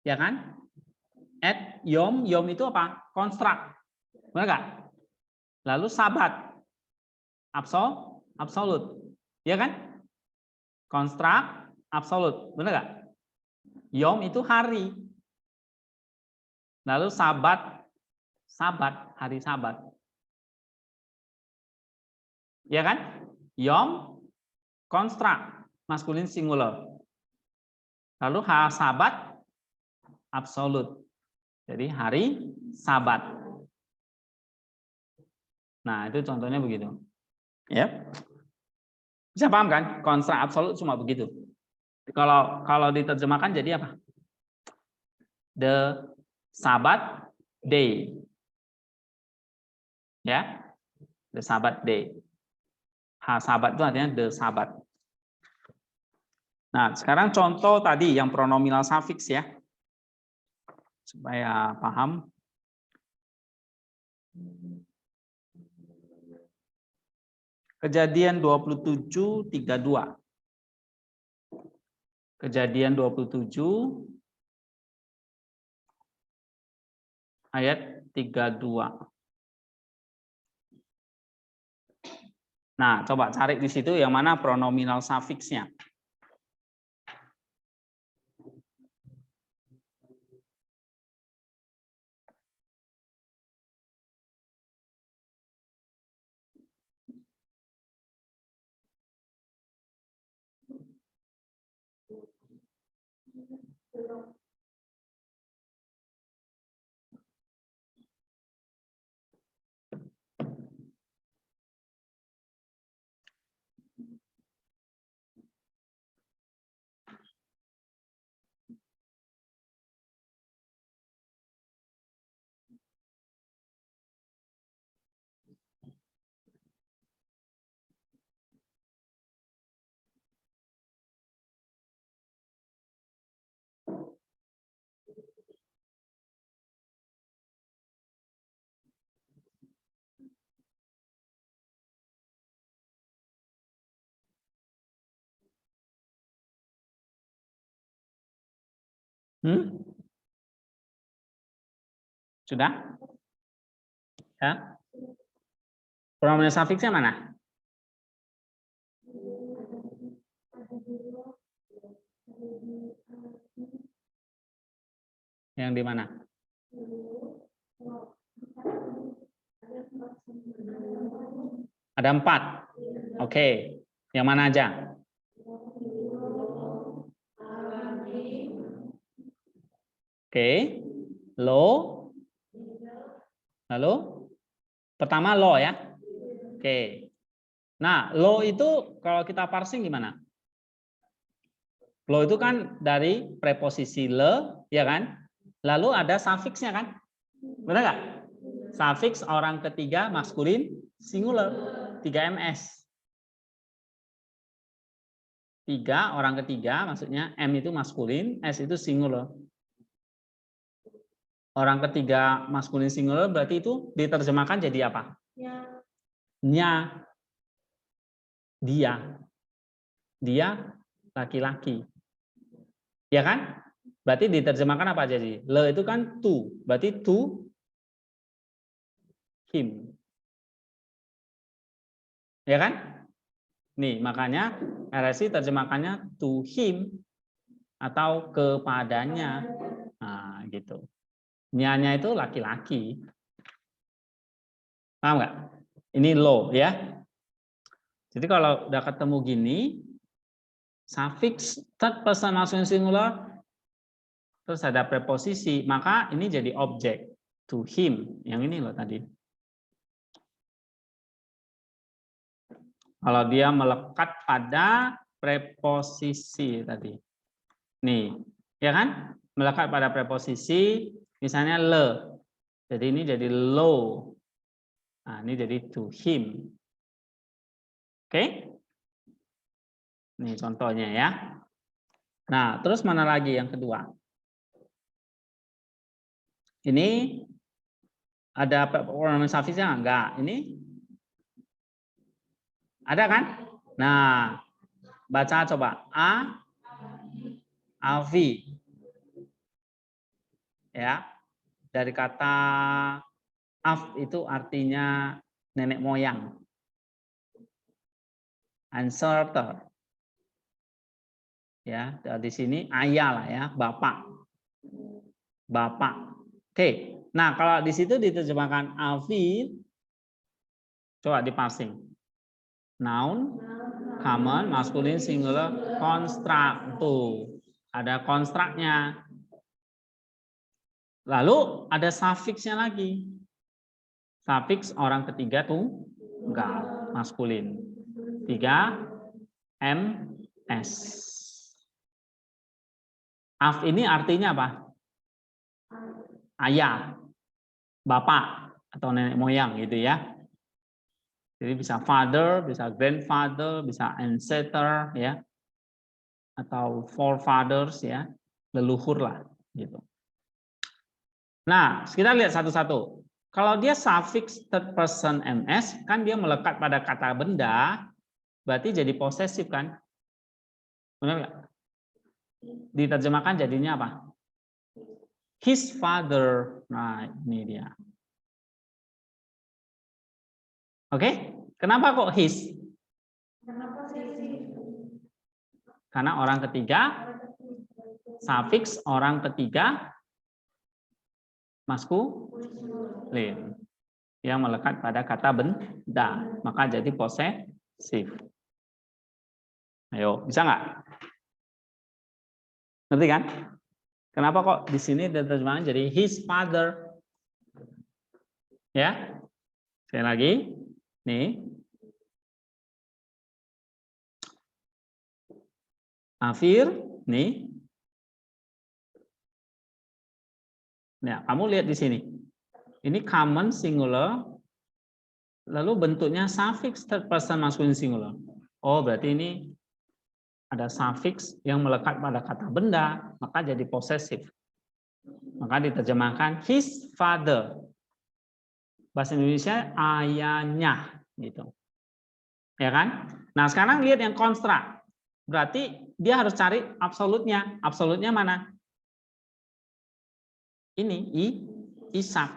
Ya kan? Yom itu apa? Konstrak. Benar nggak? Lalu sabat. Absolut. Ya kan? Konstrak, absolut. Benar nggak? Yom itu hari. Lalu sabat, hari sabat. Ya kan? Yom, konstrak, maskulin singular. Lalu sabat, absolut. Jadi hari sabat. Nah, itu contohnya begitu. Ya. Bisa paham kan? Konstrak absolut cuma begitu. Kalau diterjemahkan jadi apa? The Sabbath day. Ya. The Sabbath day. Sabat itu artinya the Sabbath. Nah, sekarang contoh tadi yang pronominal suffix ya. Supaya paham. Kejadian 27:32. Kejadian 27 ayat 32. Nah, coba cari di situ yang mana pronominal suffixnya. Sudah? Ya. Pronomen sufiksnya mana? Yang di mana? Ada 4. Oke. Yang mana aja? Oke. Lo. Lalu? Pertama lo ya. Oke. Nah, lo itu kalau kita parsing gimana? Lo itu kan dari preposisi le, ya kan? Lalu ada sufiksnya kan? Benar nggak? Sufiks orang ketiga maskulin singular 3ms. 3 orang ketiga maksudnya M itu maskulin, S itu singular. Orang ketiga maskulin singular berarti itu diterjemahkan jadi apa? Nya. Dia. Dia laki-laki. Ya kan? Berarti diterjemahkan apa jadi? Le itu kan to, berarti to him. Ya kan? Nih, makanya RSI terjemahkannya to him atau kepadanya. Nah, gitu. Nyanya itu laki-laki. Paham nggak? Ini lo ya. Jadi kalau udah ketemu gini, suffix third person masculine singular, terus ada preposisi, maka ini jadi objek to him. Yang ini loh tadi. Kalau dia melekat pada preposisi tadi. Nih, ya kan? Melekat pada preposisi, misalnya le. Jadi ini jadi lo. Nah, ini jadi to him. Oke? Ini contohnya ya. Nah, terus mana lagi yang kedua? Ini ada pronomen sufiksnya enggak? Ini ada kan? Nah, baca coba Avi. Ya. Dari kata af itu artinya nenek moyang. Ancestor. Ya, di sini ayah lah ya, bapak. Bapak. Oke. Nah, kalau di situ diterjemahkan Avi, coba diparsing. Noun, common, masculine, singular, construct. Tuh, ada konstruknya. Lalu ada sufiksnya lagi. Sufiks orang ketiga tuh enggak, maskulin. 3 ms. Af ini artinya apa? Ayah, bapak atau nenek moyang gitu ya. Jadi bisa father, bisa grandfather, bisa ancestor ya. Atau forefathers ya, leluhur lah gitu. Nah, kita lihat satu-satu. Kalau dia suffix third person ms, kan dia melekat pada kata benda, berarti jadi posesif kan? Benar nggak? Diterjemahkan jadinya apa? His father. Nah, ini dia. Oke? Kenapa kok his? Karena orang ketiga, suffix orang ketiga, maskulin yang melekat pada kata benda, maka jadi posesif. Ayo, bisa nggak? Ngerti kan? Kenapa kok di sini diterjemahkan jadi his father? Ya, sekali lagi, nih, Afir, nih. Nah, kamu lihat di sini. Ini common singular, lalu bentuknya suffix third person masculine singular. Oh, berarti ini ada suffix yang melekat pada kata benda, maka jadi possessive. Maka diterjemahkan his father. Bahasa Indonesia ayahnya gitu. Ya kan? Nah, sekarang lihat yang konstrak. Berarti dia harus cari absolutnya. Absolutnya mana? ini Ishak.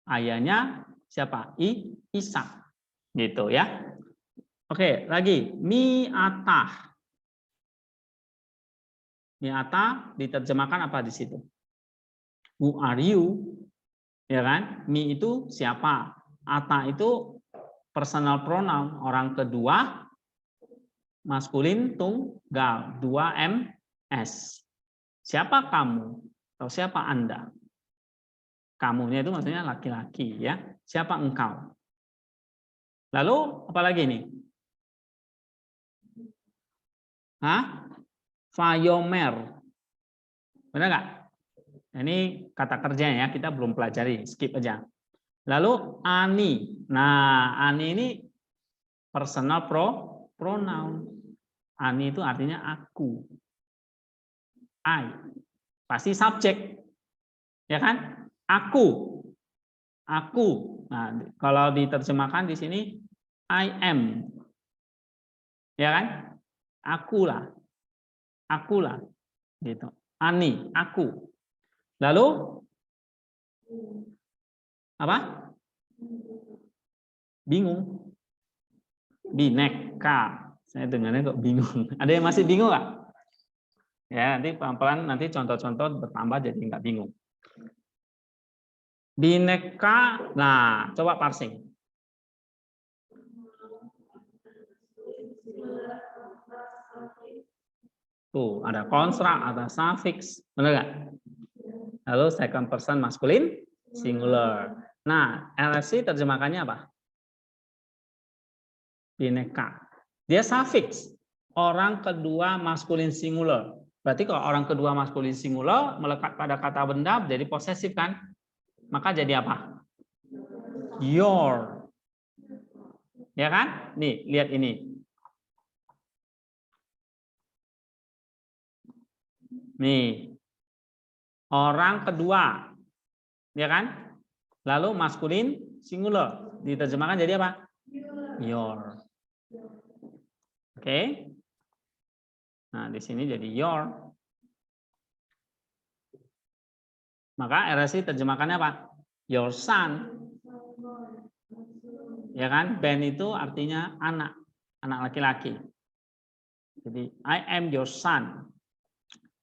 Ayahnya siapa? Ishak. Gitu ya. Oke, lagi mi'atah. Mi'atah diterjemahkan apa di situ? Who are you? Ya kan? Mi itu siapa? Ata itu personal pronoun, orang kedua maskulin tunggal, 2 ms. Siapa kamu? Atau siapa Anda? Kamunya itu maksudnya laki-laki ya. Siapa engkau? Lalu apa lagi nih? Hah? Fayomer. Benar nggak? Ini kata kerjanya ya, kita belum pelajari, skip aja. Lalu ani. Nah, ani ini personal pronoun. Ani itu artinya aku. I. Pasti subjek. Ya kan? Aku. Aku. Nah, kalau diterjemahkan di sini I am. Ya kan? Akulah. Akulah. Gitu. Ani, aku. Lalu apa? Bingung. Bineka. Saya dengarnya kok bingung. Ada yang masih bingung nggak? Ya, nanti pelan-pelan nanti contoh-contoh bertambah jadi nggak bingung. Bineka, nah coba parsing. Tuh, ada konstrak, ada suffix, benar nggak? Lalu second person maskulin singular. Nah, LSC terjemahannya apa? Bineka. Dia suffix. Orang kedua maskulin singular. Berarti kalau orang kedua maskulin singular melekat pada kata benda jadi posesif kan? Maka jadi apa? Your. Ya kan? Nih, lihat ini. Nih. Orang kedua. Ya kan? Lalu maskulin singular. Diterjemahkan jadi apa? Your. Oke. Nah, di sini jadi your. Maka RSI terjemahkannya apa? Your son. Ya kan? Ben itu artinya anak, anak laki-laki. Jadi I am your son.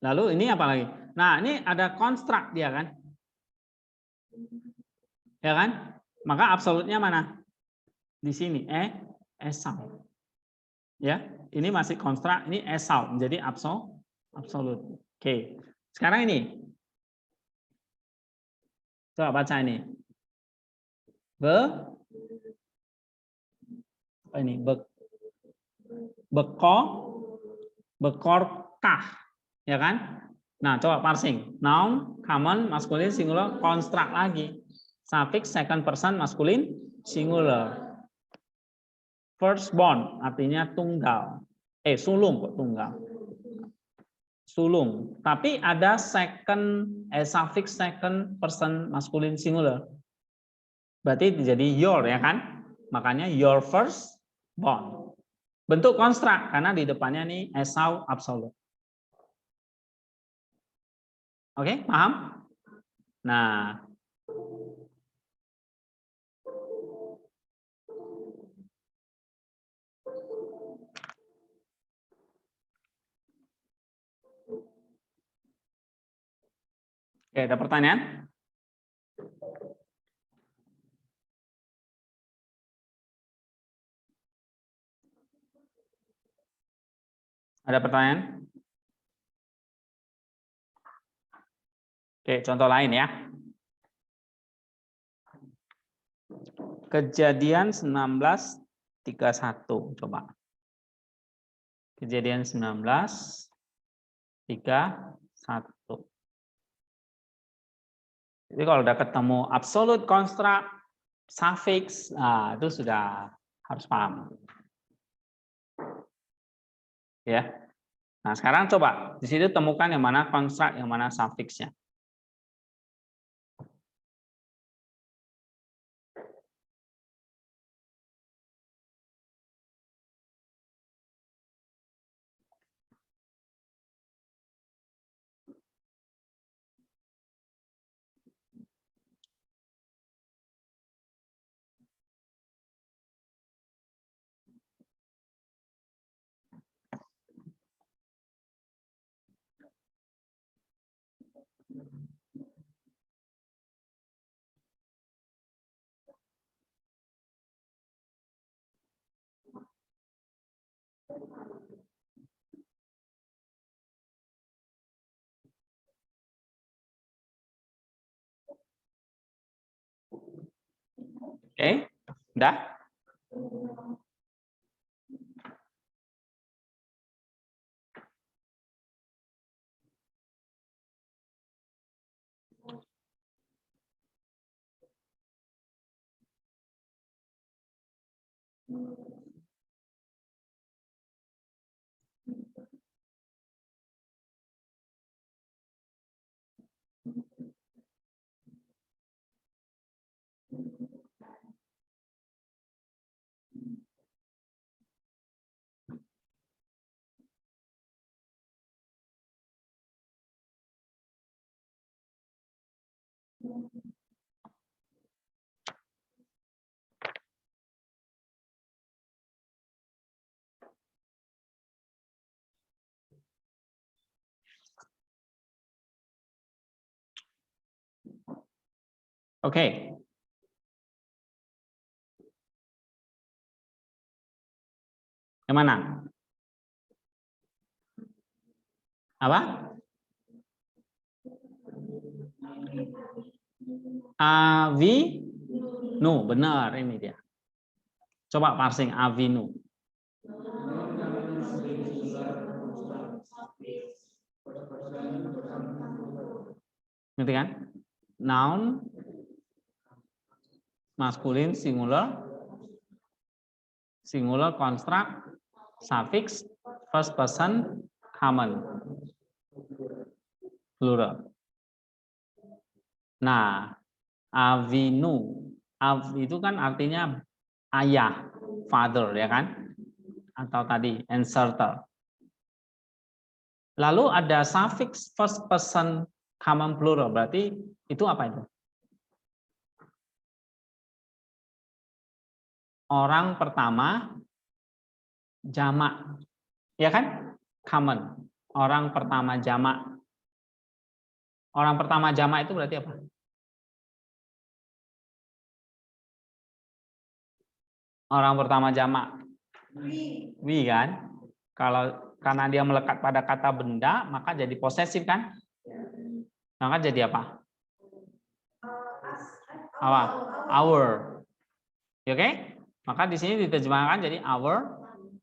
Lalu ini apa lagi? Nah, ini ada konstrak dia kan? Ya kan? Maka absolutnya mana? Di sini Esau. Ya, ini masih konstrak, ini Esau menjadi absolut. Oke. Sekarang ini. Coba baca ini. Bekorkah, ya kan? Nah, coba parsing. Noun, common, maskulin, singular, konstrak lagi. Suffix second person maskulin, singular. Firstborn artinya tunggal. Sulung kok tunggal. Sulung. Tapi ada suffix second person maskulin singular. Berarti jadi your ya kan? Makanya your first born. Bentuk konstrak karena di depannya nih Esau absolut. Oke, paham? Nah, oke, ada pertanyaan? Ada pertanyaan? Oke, contoh lain ya. Kejadian 19:31 coba. Kejadian 19:31. Jadi kalau udah ketemu absolute construct, suffix, nah itu sudah harus paham. Ya. Nah, sekarang coba di situ temukan yang mana construct, yang mana suffixnya. Oke, udah? Oke. Yang mana? Apa? Avinu, benar ini dia. Coba parsing avinu. Ngerti kan? Noun, maskulin, singular construct, suffix, first person, common, plural. Nah, avinu, itu kan artinya ayah, father, ya kan? Atau tadi ancestor. Lalu ada suffix first person common plural, berarti itu apa itu? Orang pertama jamak, ya kan? Common. Orang pertama jamak. Orang pertama jamak itu berarti apa? Orang pertama jamak. We kan? Kalau karena dia melekat pada kata benda, maka jadi posesif kan? Maka jadi apa? Apa? Our. Oke? Okay? Maka di sini diterjemahkan jadi our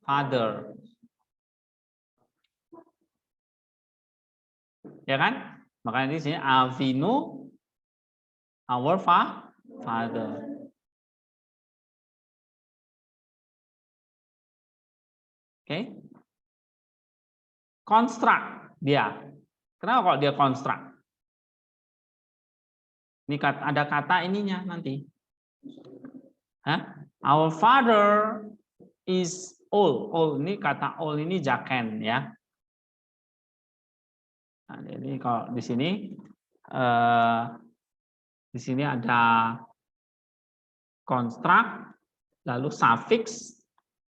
father. Ya kan? Makanya di sini avinu, our father. Oke? Okay? Construct dia. Kenapa kalau dia construct? Ini ada kata ininya nanti. Hah? Our father is old. Old ini kata old ini jaken ya. Nah, jadi kalau di sini ada construct, lalu suffix,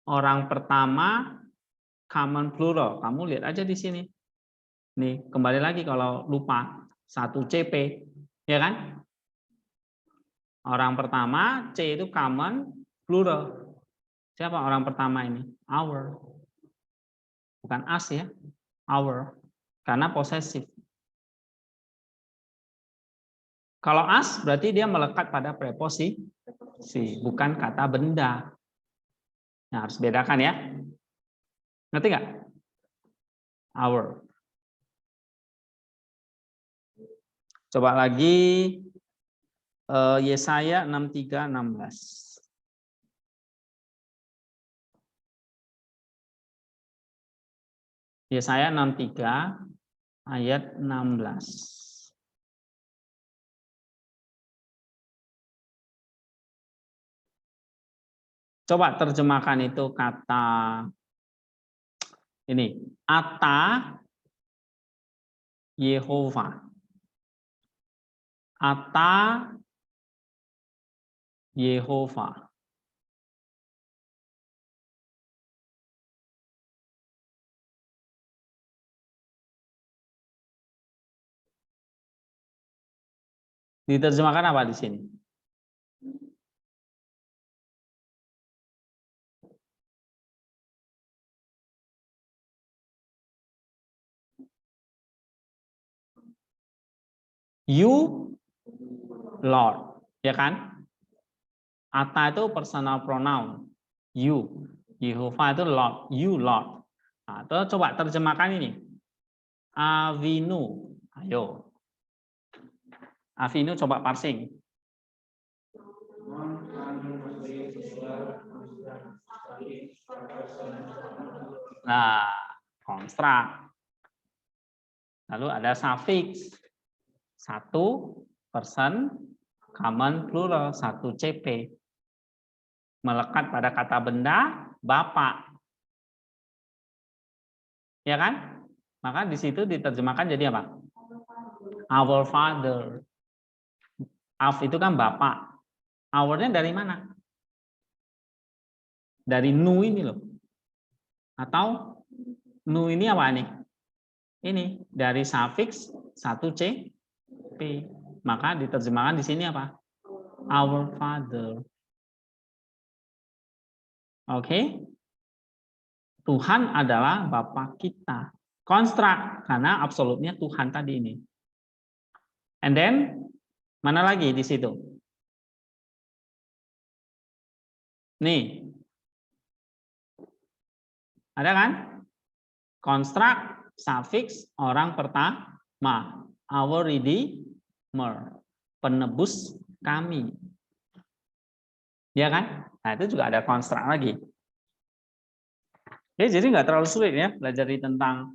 orang pertama, common plural. Kamu lihat aja di sini. Nih, kembali lagi kalau lupa, 1 CP, ya kan? Orang pertama, C itu common plural. Siapa orang pertama ini? Our. Bukan us ya, our. Karena posesif. Kalau us berarti dia melekat pada preposisi, bukan kata benda. Nah, harus bedakan ya. Ngerti nggak? Our. Coba lagi Yesaya 63:16. Yesaya 63 ayat 16. Coba terjemahkan itu kata ini, Ata Yehova. Ata Yehova. Diterjemahkan apa di sini? You, Lord, ya kan? Ata itu personal pronoun. You, Yehova itu Lord, you Lord. Nah, terus coba terjemahkan ini. Avinu, ayo. Avinu coba parsing. Nah, konstrak. Lalu ada suffix. Satu person, common plural, satu CP. Melekat pada kata benda, Bapak. Ya kan? Maka di situ diterjemahkan jadi apa? Our Father. Av itu kan Bapak. Our-nya dari mana? Dari nu ini loh. Atau nu ini apa nih? Ini dari suffix satu C P. Maka diterjemahkan di sini apa? Our Father. Oke. Tuhan adalah Bapa kita. Konstrak karena absolutnya Tuhan tadi ini. And then mana lagi di situ? Nih. Ada kan? Konstrak, suffix, orang pertama. Our Redeemer. Penebus kami. Ya kan? Nah, itu juga ada konstrak lagi. Ya, jadi nggak terlalu sulit ya belajar tentang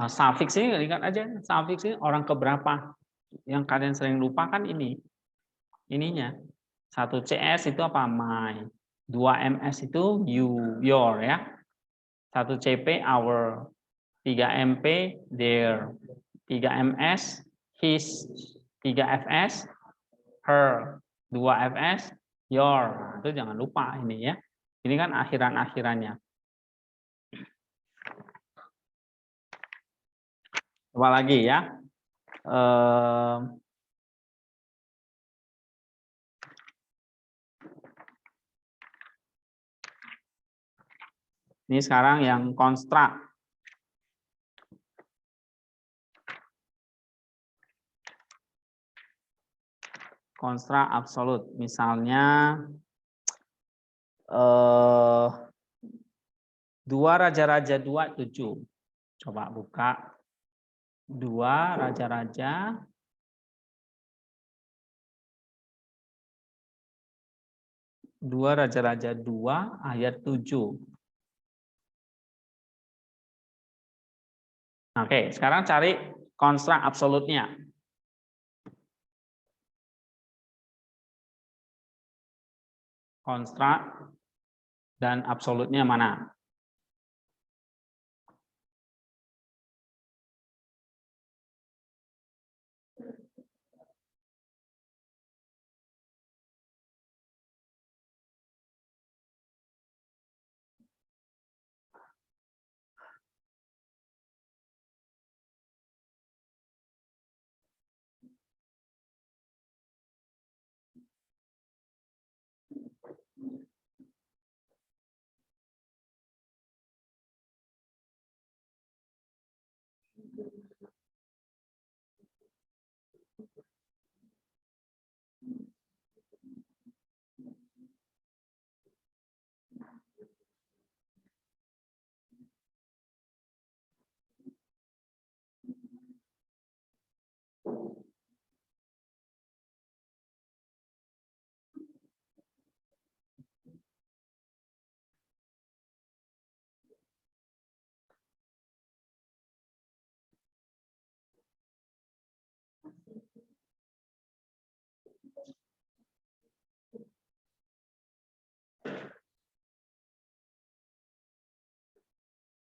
suffix ini. Ingat aja, suffix ini orang keberapa. Yang kalian sering lupa kan ini. Ininya. 1 CS itu apa? My. 2 MS itu you, your ya. 1 CP our. 3 MP their. 3 MS his. 3 FS her. 2 FS your. Nah, itu jangan lupa ini ya. Ini kan akhiran-akhirannya. Coba lagi ya. Ini sekarang yang konstrak. Konstrak absolut. Misalnya 2 Raja-Raja 2 7. Coba buka. 2 Raja-Raja 2 Raja-Raja 2 ayat 7. Oke, sekarang cari konstrak absolutnya. Konstrak dan absolutnya mana?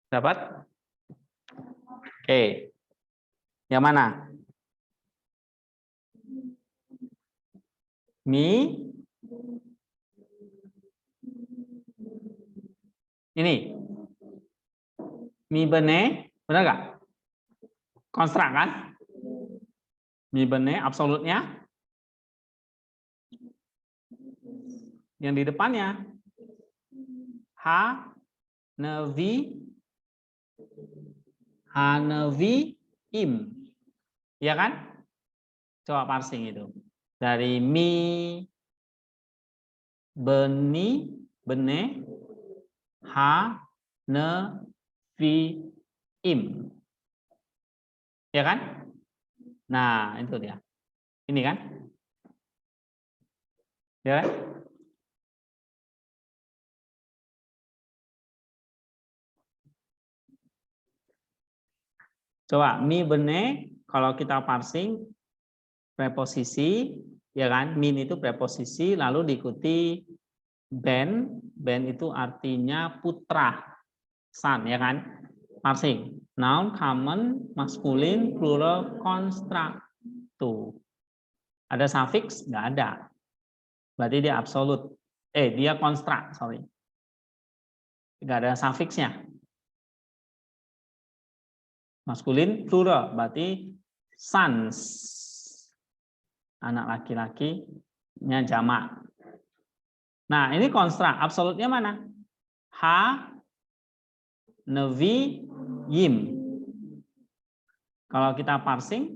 Dapat? Oke. Yang mana? Ini. Mi bene, benar nggak? Konstrak kan? Mi bene absolutnya Yang di depannya Hanevi im. Ya kan? Coba parsing itu. Dari mi, beni, bene, hanevi im. Ya kan? Nah, itu dia. Ini kan? Ya kan? Coba mi bene kalau kita parsing preposisi, ya kan? Min itu preposisi lalu diikuti ben itu artinya putra, son, ya kan? Parsing. Noun, common, maskulin, plural, construct. Tuh. Ada suffix? Nggak ada. Berarti dia absolut. Dia construct, sorry. Nggak ada suffixnya. Maskulin, plural. Berarti sons. Anak laki-lakinya jamak. Nah, ini construct. Absolutnya mana? Nevi, yim. Kalau kita parsing,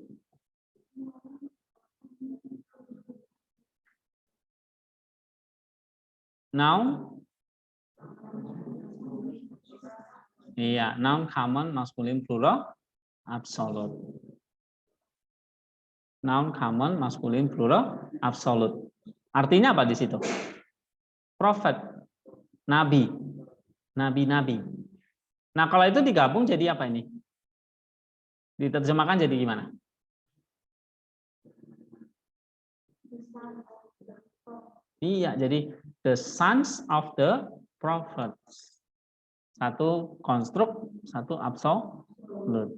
noun, iya, noun, common, maskulin, plural, absolute. Noun, common, maskulin, plural, absolute. Artinya apa di situ? Prophet, nabi, nabi-nabi. Nah, kalau itu digabung jadi apa ini? Diterjemahkan jadi gimana? Iya, jadi the sons of the prophets. Satu konstruk, satu absolut.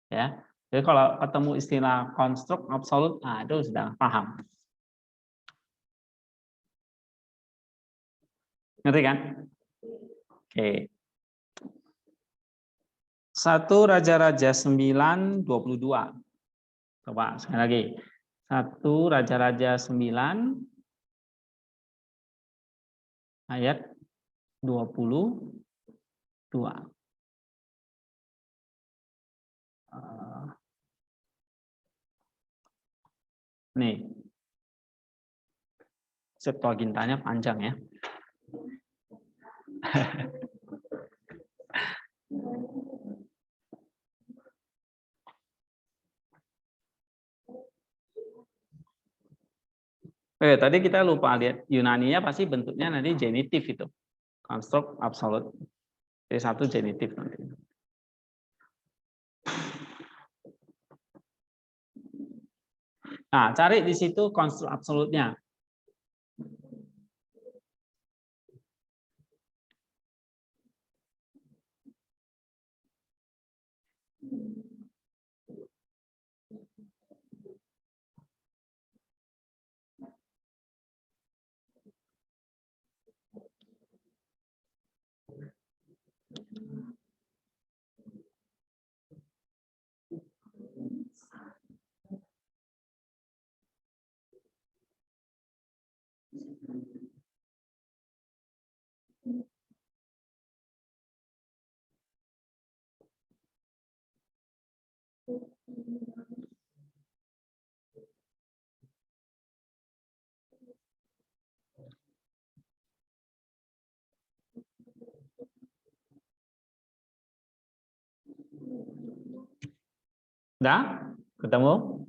Ya. Jadi kalau ketemu istilah konstruk, absolut, nah itu sudah paham. Ngerti kan? Oke. 1 Raja-Raja 9:22. Coba sekali lagi. 1 Raja-Raja 9 ayat 22. Nih. Septuagintanya panjang ya. Tadi kita lupa lihat Yunaninya pasti bentuknya nanti genitif itu. Konstruk absolut. Jadi satu genitif nanti. Nah, cari di situ konstruk absolutnya. Udah? Ketemu?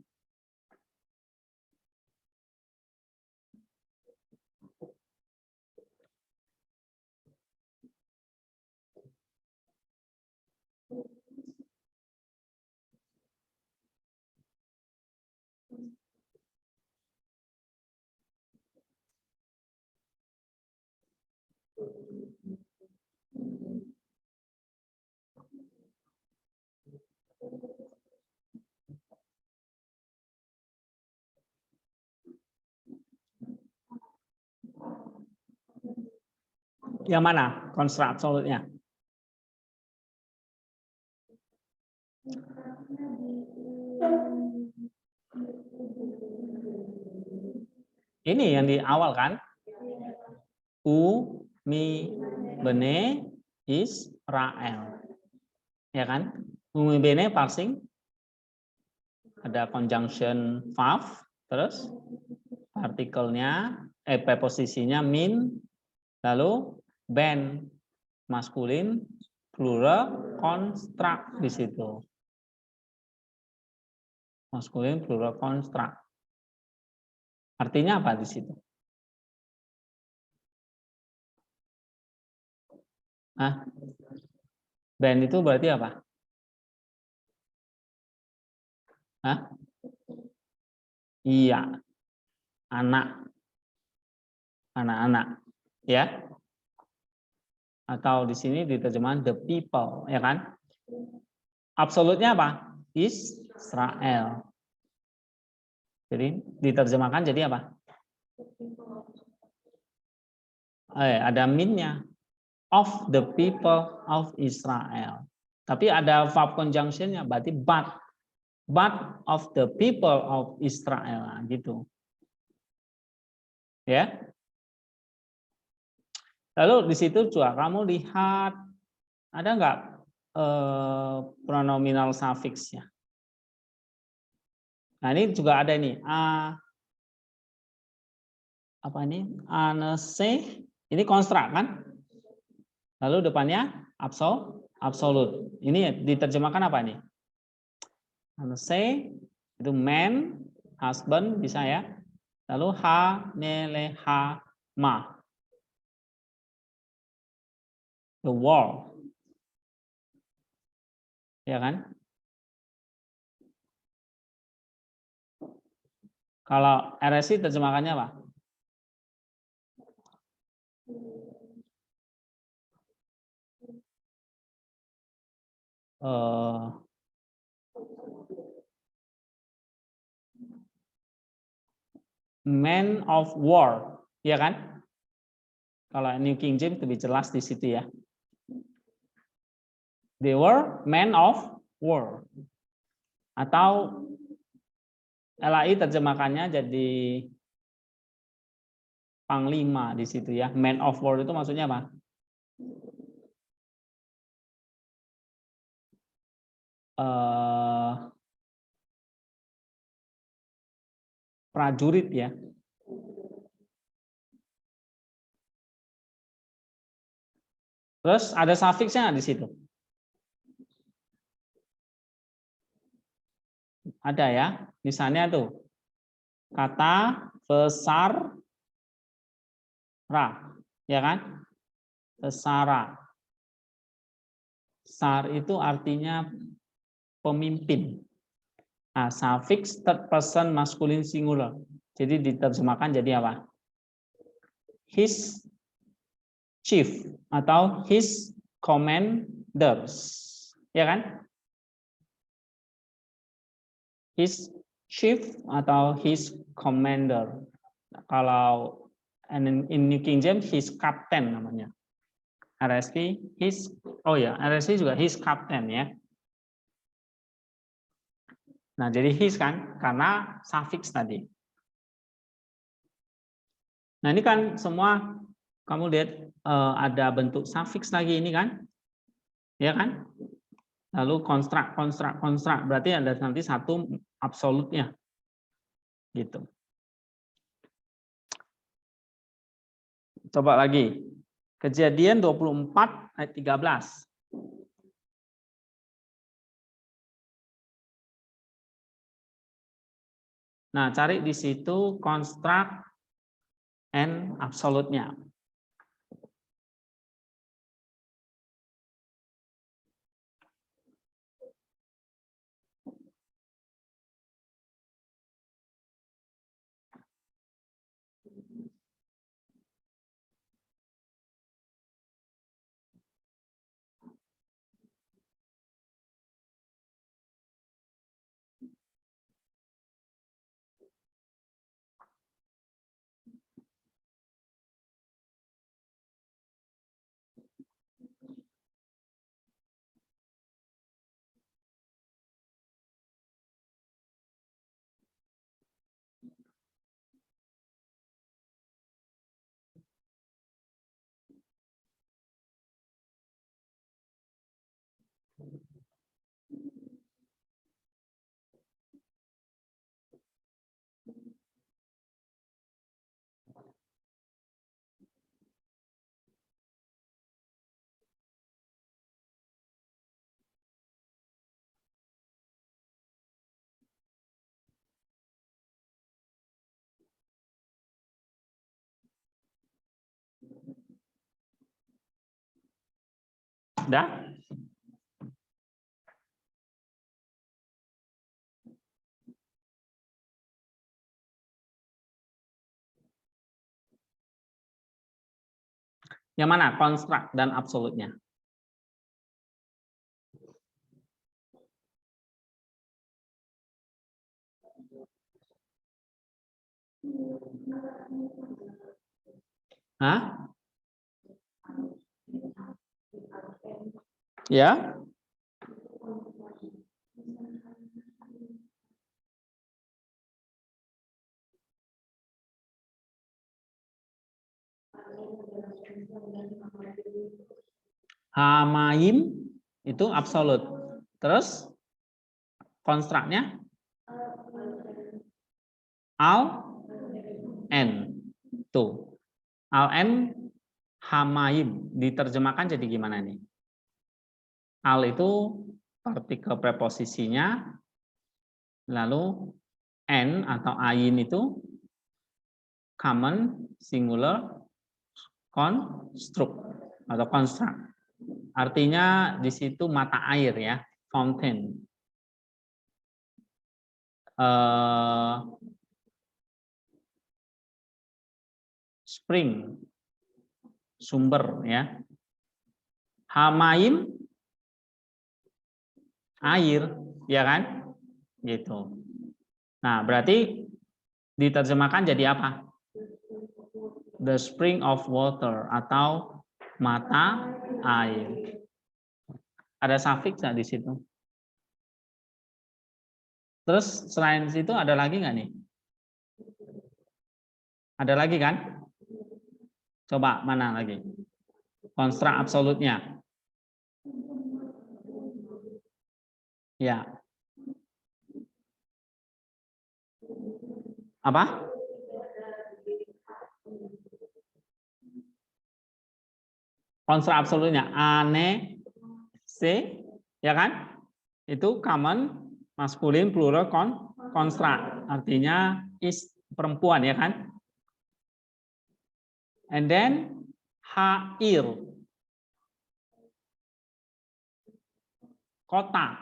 Yang mana konstruk absolutnya? Ini yang di awal kan? Umi bene Israel. Ya kan? Umi bene parsing ada conjunction verb, terus artikelnya preposisinya min, lalu ben maskulin plural construct di situ. Maskulin plural construct. Artinya apa di situ? Hah? Ben itu berarti apa? Hah? Iya, anak, anak-anak, ya. Atau di sini diterjemahkan the people, ya kan? Absolutnya apa? Israel. Jadi diterjemahkan jadi apa? Ada minnya. Of the people of Israel. Tapi ada verb conjunctionnya, berarti but of the people of Israel, gitu. Ya. Lalu di situ juga kamu lihat ada nggak pronominal suffixnya? Nah ini juga ada nih. Apa ini? Anase. Ini konstrak kan? Lalu depannya absolut. Ini diterjemahkan apa nih? Anase itu man, husband bisa ya. Lalu ma, the world, ya kan? Kalau RSI terjemahannya apa? Man of war, ya kan? Kalau New King James lebih jelas di situ ya. They were men of war. Atau LAI terjemahkannya jadi panglima di situ ya. Man of war itu maksudnya apa? Prajurit ya. Terus ada suffixnya di situ? Ada ya. Misalnya tuh kata besar ya kan? Besara. Sar itu artinya pemimpin. Nah, suffix third person masculine singular. Jadi diterjemahkan jadi apa? His chief atau his commanders. Ya kan? His chief atau his commander. Kalau in New King James his captain namanya. RSV his RSV juga his captain ya. Nah, jadi his kan karena suffix tadi. Nah, ini kan semua kamu lihat ada bentuk suffix lagi ini kan? Ya kan? Lalu konstrak berarti ada nanti satu absolutnya. Gitu. Coba lagi. Kejadian 24 ayat 13. Nah, cari di situ construct and absolute-nya. Dah? Yang mana? Konstrak dan absolutnya. Hah? Ya? Hamaim itu absolut. Terus konstraknya al n. Tuh. Al n hamaim diterjemahkan jadi gimana nih? Al itu partikel preposisinya, lalu n atau ain itu common singular construct atau construct. Artinya di situ mata air ya, fountain. Spring, sumber ya. Hamaim, air, ya kan? Gitu. Nah, berarti diterjemahkan jadi apa? The spring of water atau mata air. Ada suffix nggak di situ? Terus selain situ ada lagi nggak nih? Ada lagi kan? Coba mana lagi? Konstrak absolutnya. Ya. Apa? Konstrak absolutnya. Ane, se, ya kan? Itu common, maskulin, plural, konstrak. Artinya is perempuan, ya kan? And then hair, kota,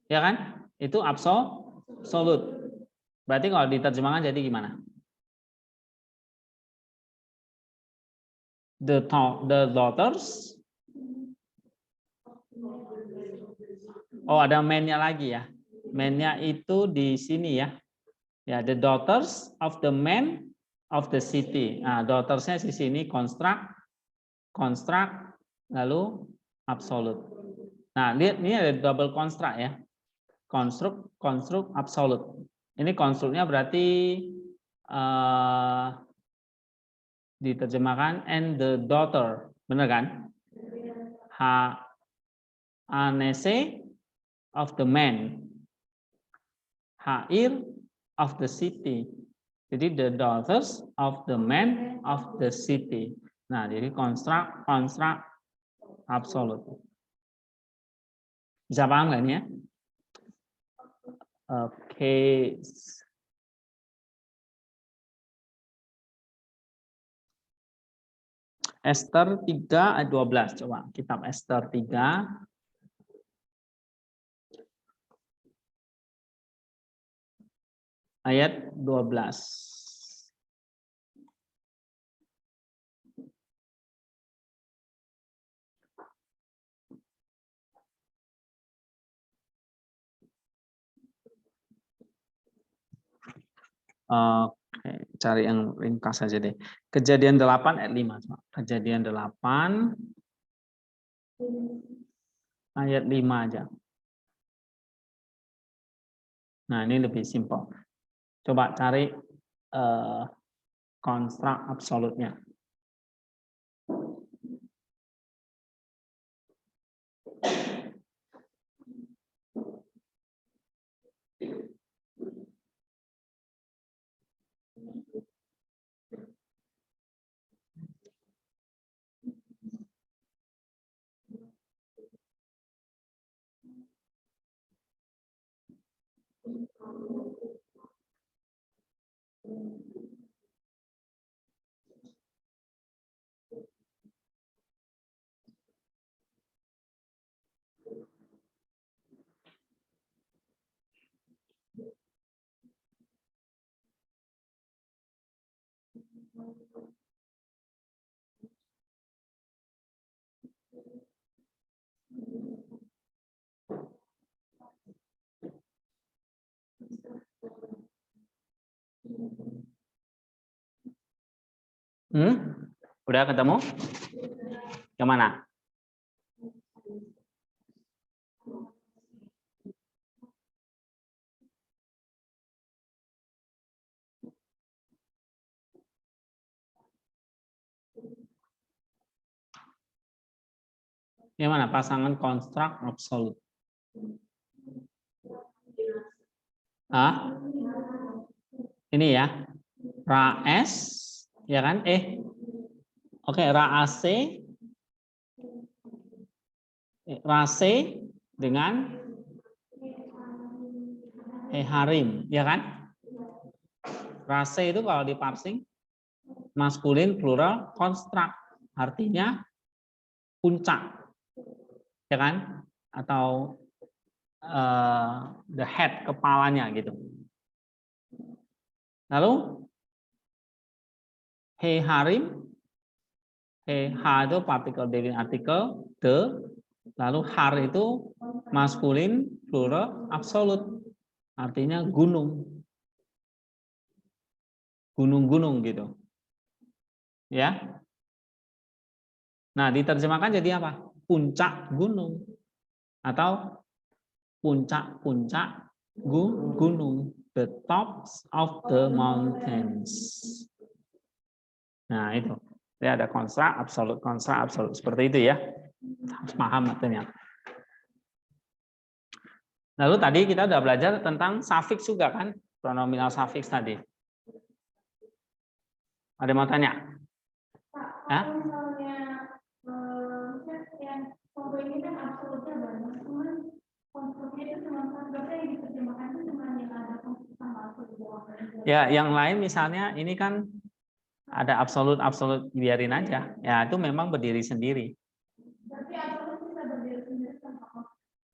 ya kan? Itu absolut. Berarti kalau diterjemahkan jadi gimana? The daughters. Oh, ada man-nya lagi ya. Man-nya itu di sini ya. Ya, the daughters of the man of the city. Nah, daughters-nya di sini construct, lalu absolute. Nah, lihat ini ada double construct ya. Construct, absolute. Ini konstruknya berarti diterjemahkan and the daughter, benar kan? Anese of the man, Hair of the city. Jadi the daughters of the man of the city. Nah, jadi construct absolute. Bisa paham nggak ini ya? Oke. Ester 3 ayat 12. Coba kitab Ester 3 ayat 12. Oke, cari yang ringkas saja deh. Kejadian 8 ayat 5. Kejadian 8 ayat 5 aja. Nah, ini lebih simpel. Coba cari konstrak absolutnya. Udah ketemu? Yang mana? Yang mana? Pasangan konstrak absolut. Ini ya. Ra S, ya kan? Oke, Ra AC. Ra C dengan harim, ya kan? Ra C itu kalau di parsing maskulin plural konstrak, artinya puncak, ya kan? Atau the head, kepalanya gitu. Lalu he harim, ha itu partikel definite artikel the, lalu har itu maskulin plural absolut, artinya gunung, gunung-gunung gitu, ya. Nah, diterjemahkan jadi apa? Puncak gunung atau puncak-puncak gunung, the tops of the mountains. Nah, itu. Dia ada konstrak absolut seperti itu ya. Harus paham artinya. Lalu tadi kita sudah belajar tentang suffix juga kan, pronominal suffix tadi. Ada yang mau tanya? Ya? Ya, yang lain misalnya ini kan ada absolut biarin aja. Ya, itu memang berdiri sendiri.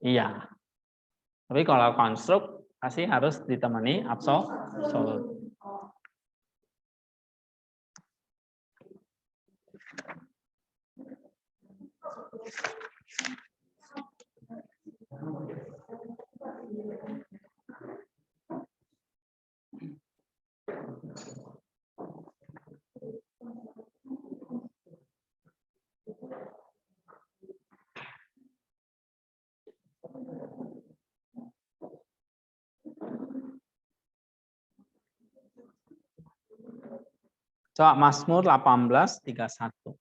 Iya. Tapi kalau konstruk pasti harus ditemani absolut. Coba Mazmur 18:31.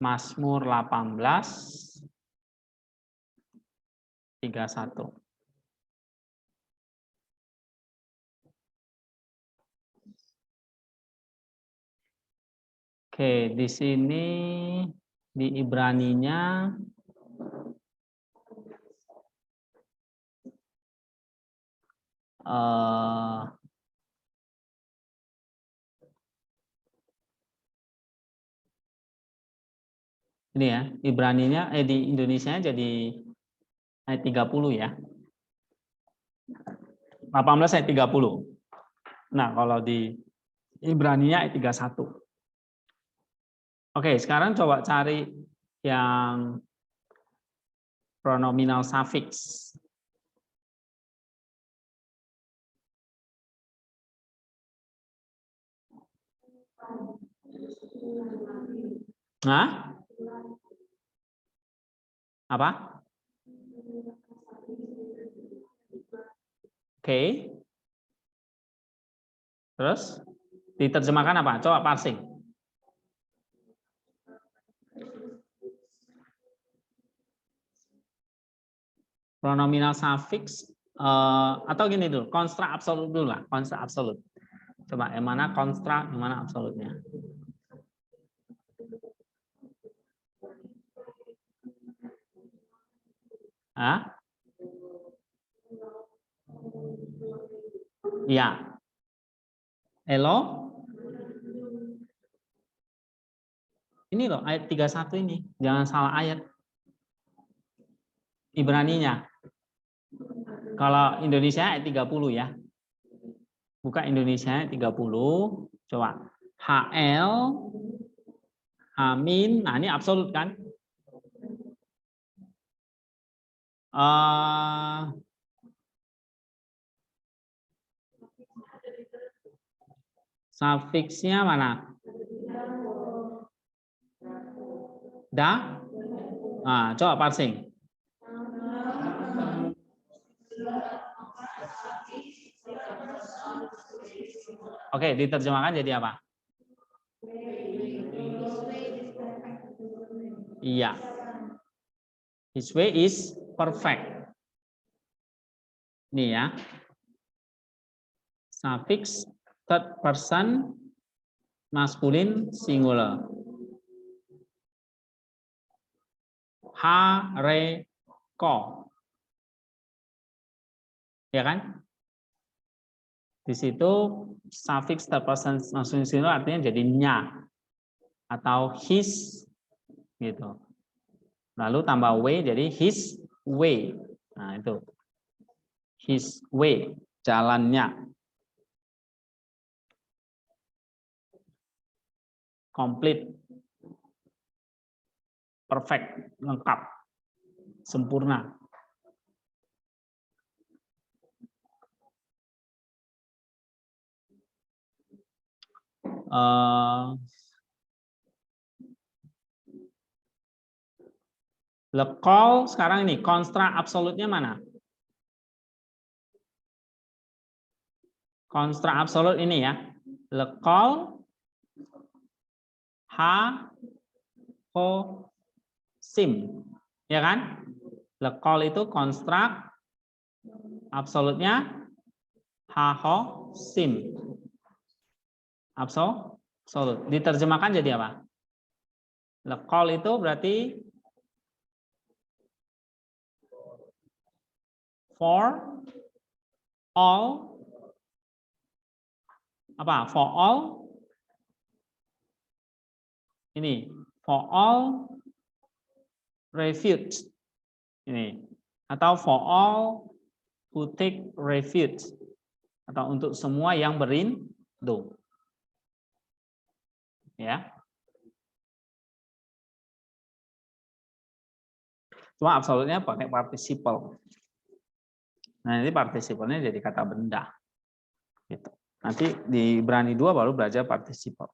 Mazmur 18:31. Oke, di sini di Ibraninya ini ya, Ibraninya di Indonesia jadi ayat 30 ya. 18 ayat 30. Nah, kalau di Ibraninya ayat 31. Oke, sekarang coba cari yang pronominal suffix. Nah? Apa? Oke. Terus diterjemahkan apa? Coba parsing. Pronominal suffix atau gini dulu, konstrak absolut dulu lah, konstrak absolut. Coba yang mana konstrak, yang mana absolutnya? Hah? Ya. Elo? Ini loh ayat 31 ini, jangan salah ayat. Ibraninya. Kalau Indonesia ayat 30 ya. Buka Indonesia ayat 30, coba. HL, Amin, nah ini absolut kan? Sufiksnya mana? Da? Nah, coba parsing. Oke, diterjemahkan jadi apa? Iya. His way is perfect. Ini ya. Suffix third person maskulin singular. Ha, re, ko. Ya kan? Di situ suffix third person maskulin singular artinya jadi nya atau his gitu. Lalu tambah way jadi his way. Nah, itu. His way, jalannya. Complete. Perfect, lengkap. Sempurna. Lekol sekarang ini konstra absolutnya mana? Konstra absolut ini ya. Lekol ha ho sim. Ya kan? Lekol itu konstrak absolutnya ha ho sim. Absolut. Diterjemahkan jadi apa? Lekol itu berarti for all apa? For all ini for all refuge ini atau for all who take refuge atau untuk semua yang berindu. Ya. Cuma absolutnya pakai participle. Nah, ini participalnya jadi kata benda. Gitu. Nanti di Ibrani 2 baru belajar participle.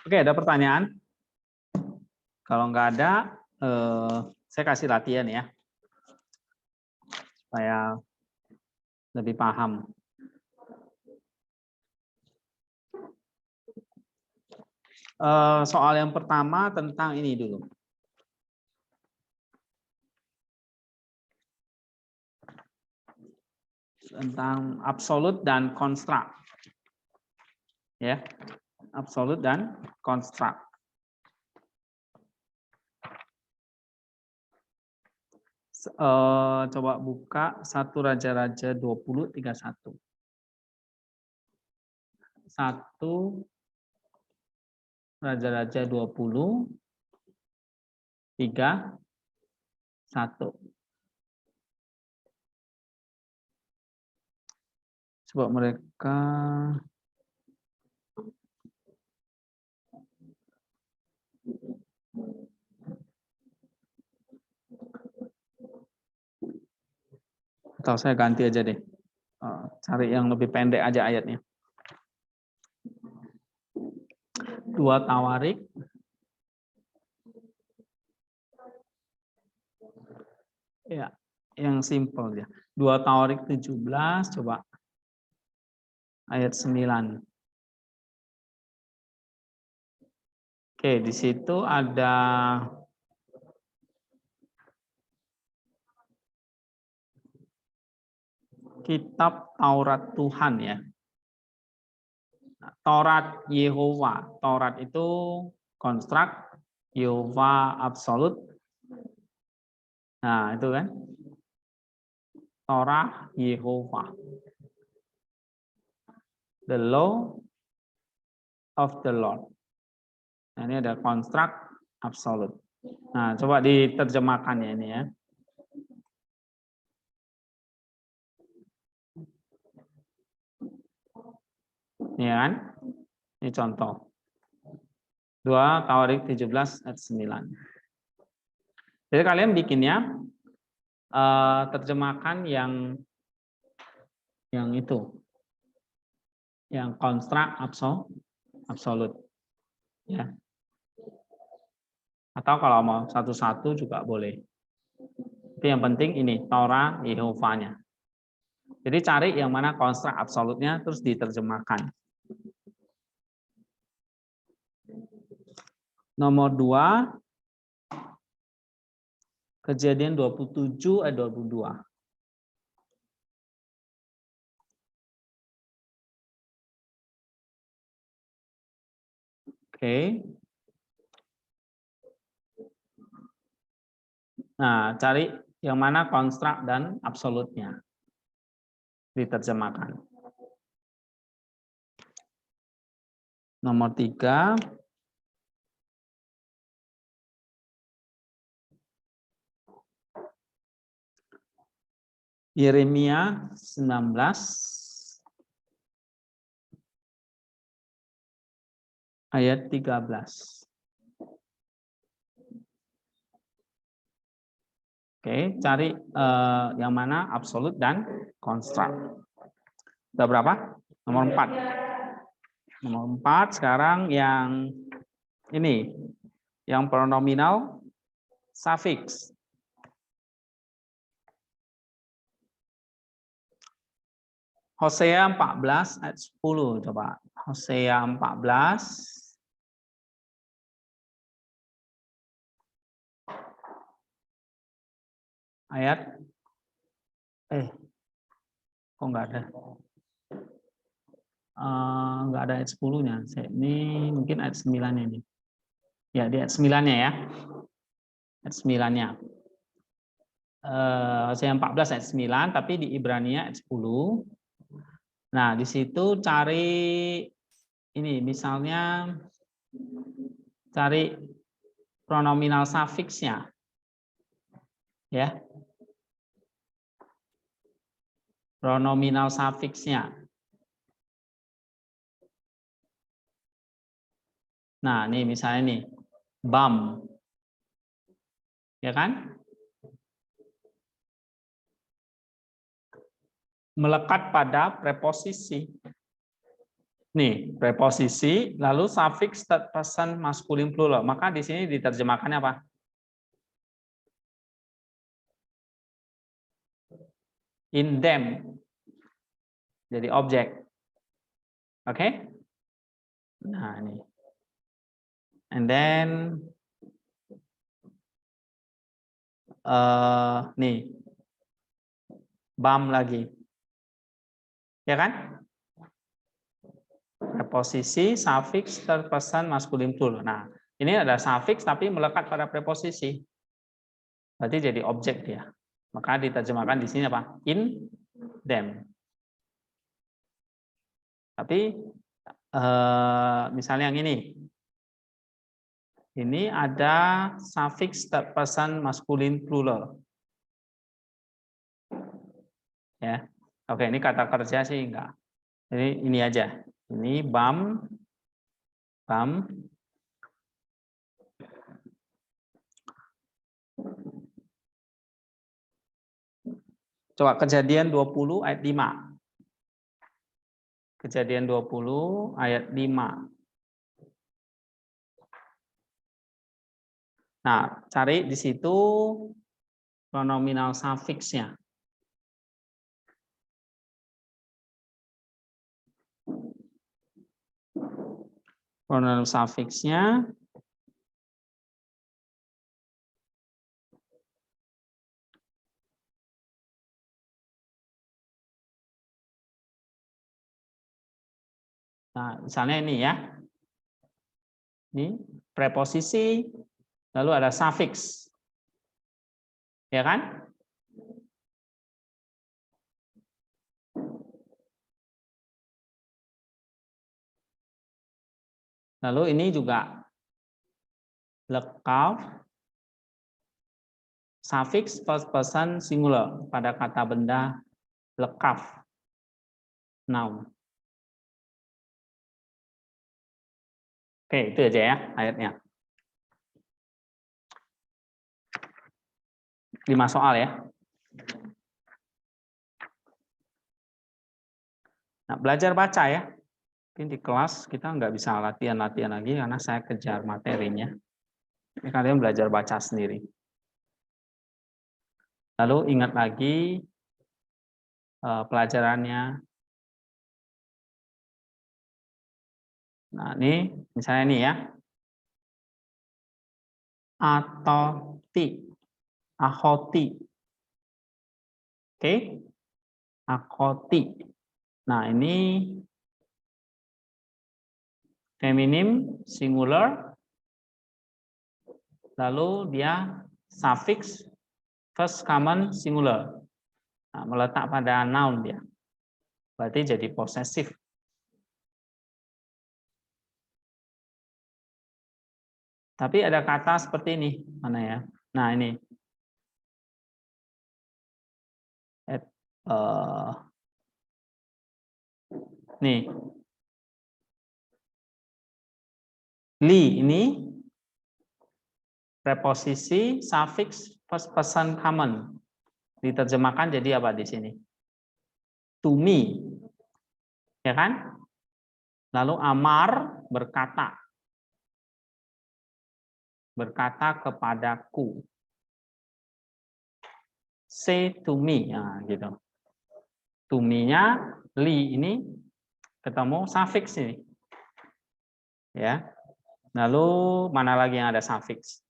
Oke, ada pertanyaan? Kalau nggak ada, saya kasih latihan ya. Supaya lebih paham. Soal yang pertama tentang ini dulu. Tentang absolut dan konstrak. Ya. Absolut dan konstrak. Coba buka 1 Raja-Raja 20:31. 1 Raja-Raja 20:31. Coba mereka atau saya ganti aja deh. Cari yang lebih pendek aja ayatnya. 2 Tawarik ya, yang simple ya. 2 Tawarik 17 coba ayat 9. Oke, di situ ada kitab Taurat Tuhan ya. Taurat Yehova. Taurat itu konstrak, Yehova absolut. Nah, itu kan. Torah Yehova. The law of the Lord. Nah, ini ada konstrak absolut. Nah, coba diterjemahkan ya ini ya. Ini kan? Ini contoh. 2 Tawarik 17 ayat 9. Jadi kalian bikinnya terjemahkan yang itu. yang konstrak absolut. Ya. Atau kalau mau satu-satu juga boleh. Tapi yang penting ini Torah Yehovahnya. Jadi cari yang mana konstrak absolutnya terus diterjemahkan. Nomor 2, Kejadian 27 ayat 22. Oke. Nah, cari yang mana konstrak dan absolutnya. Diterjemahkan. Nomor 3. Yeremia 19 ayat 13. Oke, cari yang mana absolut dan konstrak. Sudah berapa? Nomor 4. Nomor 4 sekarang yang ini, yang pronominal suffix. Hosea 14 ayat 10 coba. Hosea 14 ayat kok nggak ada? Nggak ada ayat 10-nya. Ini mungkin ayat 9-nya ini. Ya, di ayat 9-nya ya. Ayat 9-nya. Hosea 14 ayat 9, tapi di Ibrania ayat 10. Nah, di situ cari ini, misalnya cari pronominal suffix-nya. Ya. Pronominal suffix-nya. Nah, ini misalnya nih, bam. Ya kan? Melekat pada preposisi. Nih, preposisi, lalu suffix third person masculine plural. Maka di sini diterjemahkannya apa? In them. Jadi objek. Oke? Okay? Nah, ini. And then nih. Bam lagi. Ya kan? Preposisi, suffix, third person, masculine plural. Nah, ini ada suffix tapi melekat pada preposisi. Berarti jadi objek dia. Maka diterjemahkan di sini apa? In them. Tapi misalnya yang ini. Ini ada suffix third person masculine plural. Ya. Oke, ini kata kerja sih enggak. Jadi ini aja. Ini bam. Coba Kejadian 20 ayat 5. Kejadian 20 ayat 5. Nah, cari di situ pronominal suffix-nya. Pronominal suffix-nya. Nah, misalnya ini ya. Ini preposisi, lalu ada suffix. Ya kan? Lalu ini juga lengkap suffix first person singular pada kata benda lengkap noun. Oke, itu aja ya ayatnya. 5 soal ya. Nah, belajar baca ya. Mungkin di kelas kita nggak bisa latihan-latihan lagi karena saya kejar materinya. Ini kalian belajar baca sendiri. Lalu ingat lagi pelajarannya. Nah, ini misalnya nih ya. Atoti, ahoti. Oke? Akoti. Nah, ini feminim, singular, lalu dia suffix first common singular. Nah, meletak pada noun dia. Berarti jadi posesif. Tapi ada kata seperti ini, mana ya? Nah, ini. Nih. Li ini preposisi suffix first person common. Diterjemahkan jadi apa di sini? To me. Ya kan? Lalu Amar berkata. Berkata kepadaku. Say to me, nah, gitu. To me-nya li ini ketemu suffix ini. Ya. Lalu mana lagi yang ada suffix?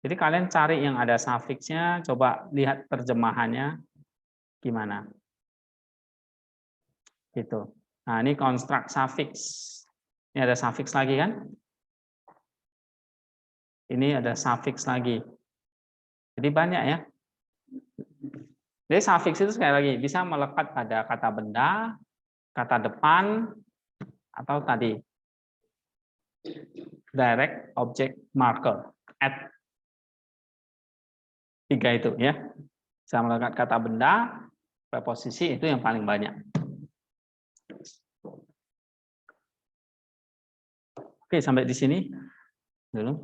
Jadi kalian cari yang ada suffixnya, coba lihat terjemahannya gimana. Gitu. Nah, ini construct suffix. Ini ada suffix lagi kan? Ini ada suffix lagi. Jadi banyak ya. Jadi suffix itu sekali lagi bisa melekat pada kata benda, kata depan, atau tadi direct object marker. At. 3 itu ya. Bisa melekat kata benda, preposisi itu yang paling banyak. Oke, sampai di sini dulu.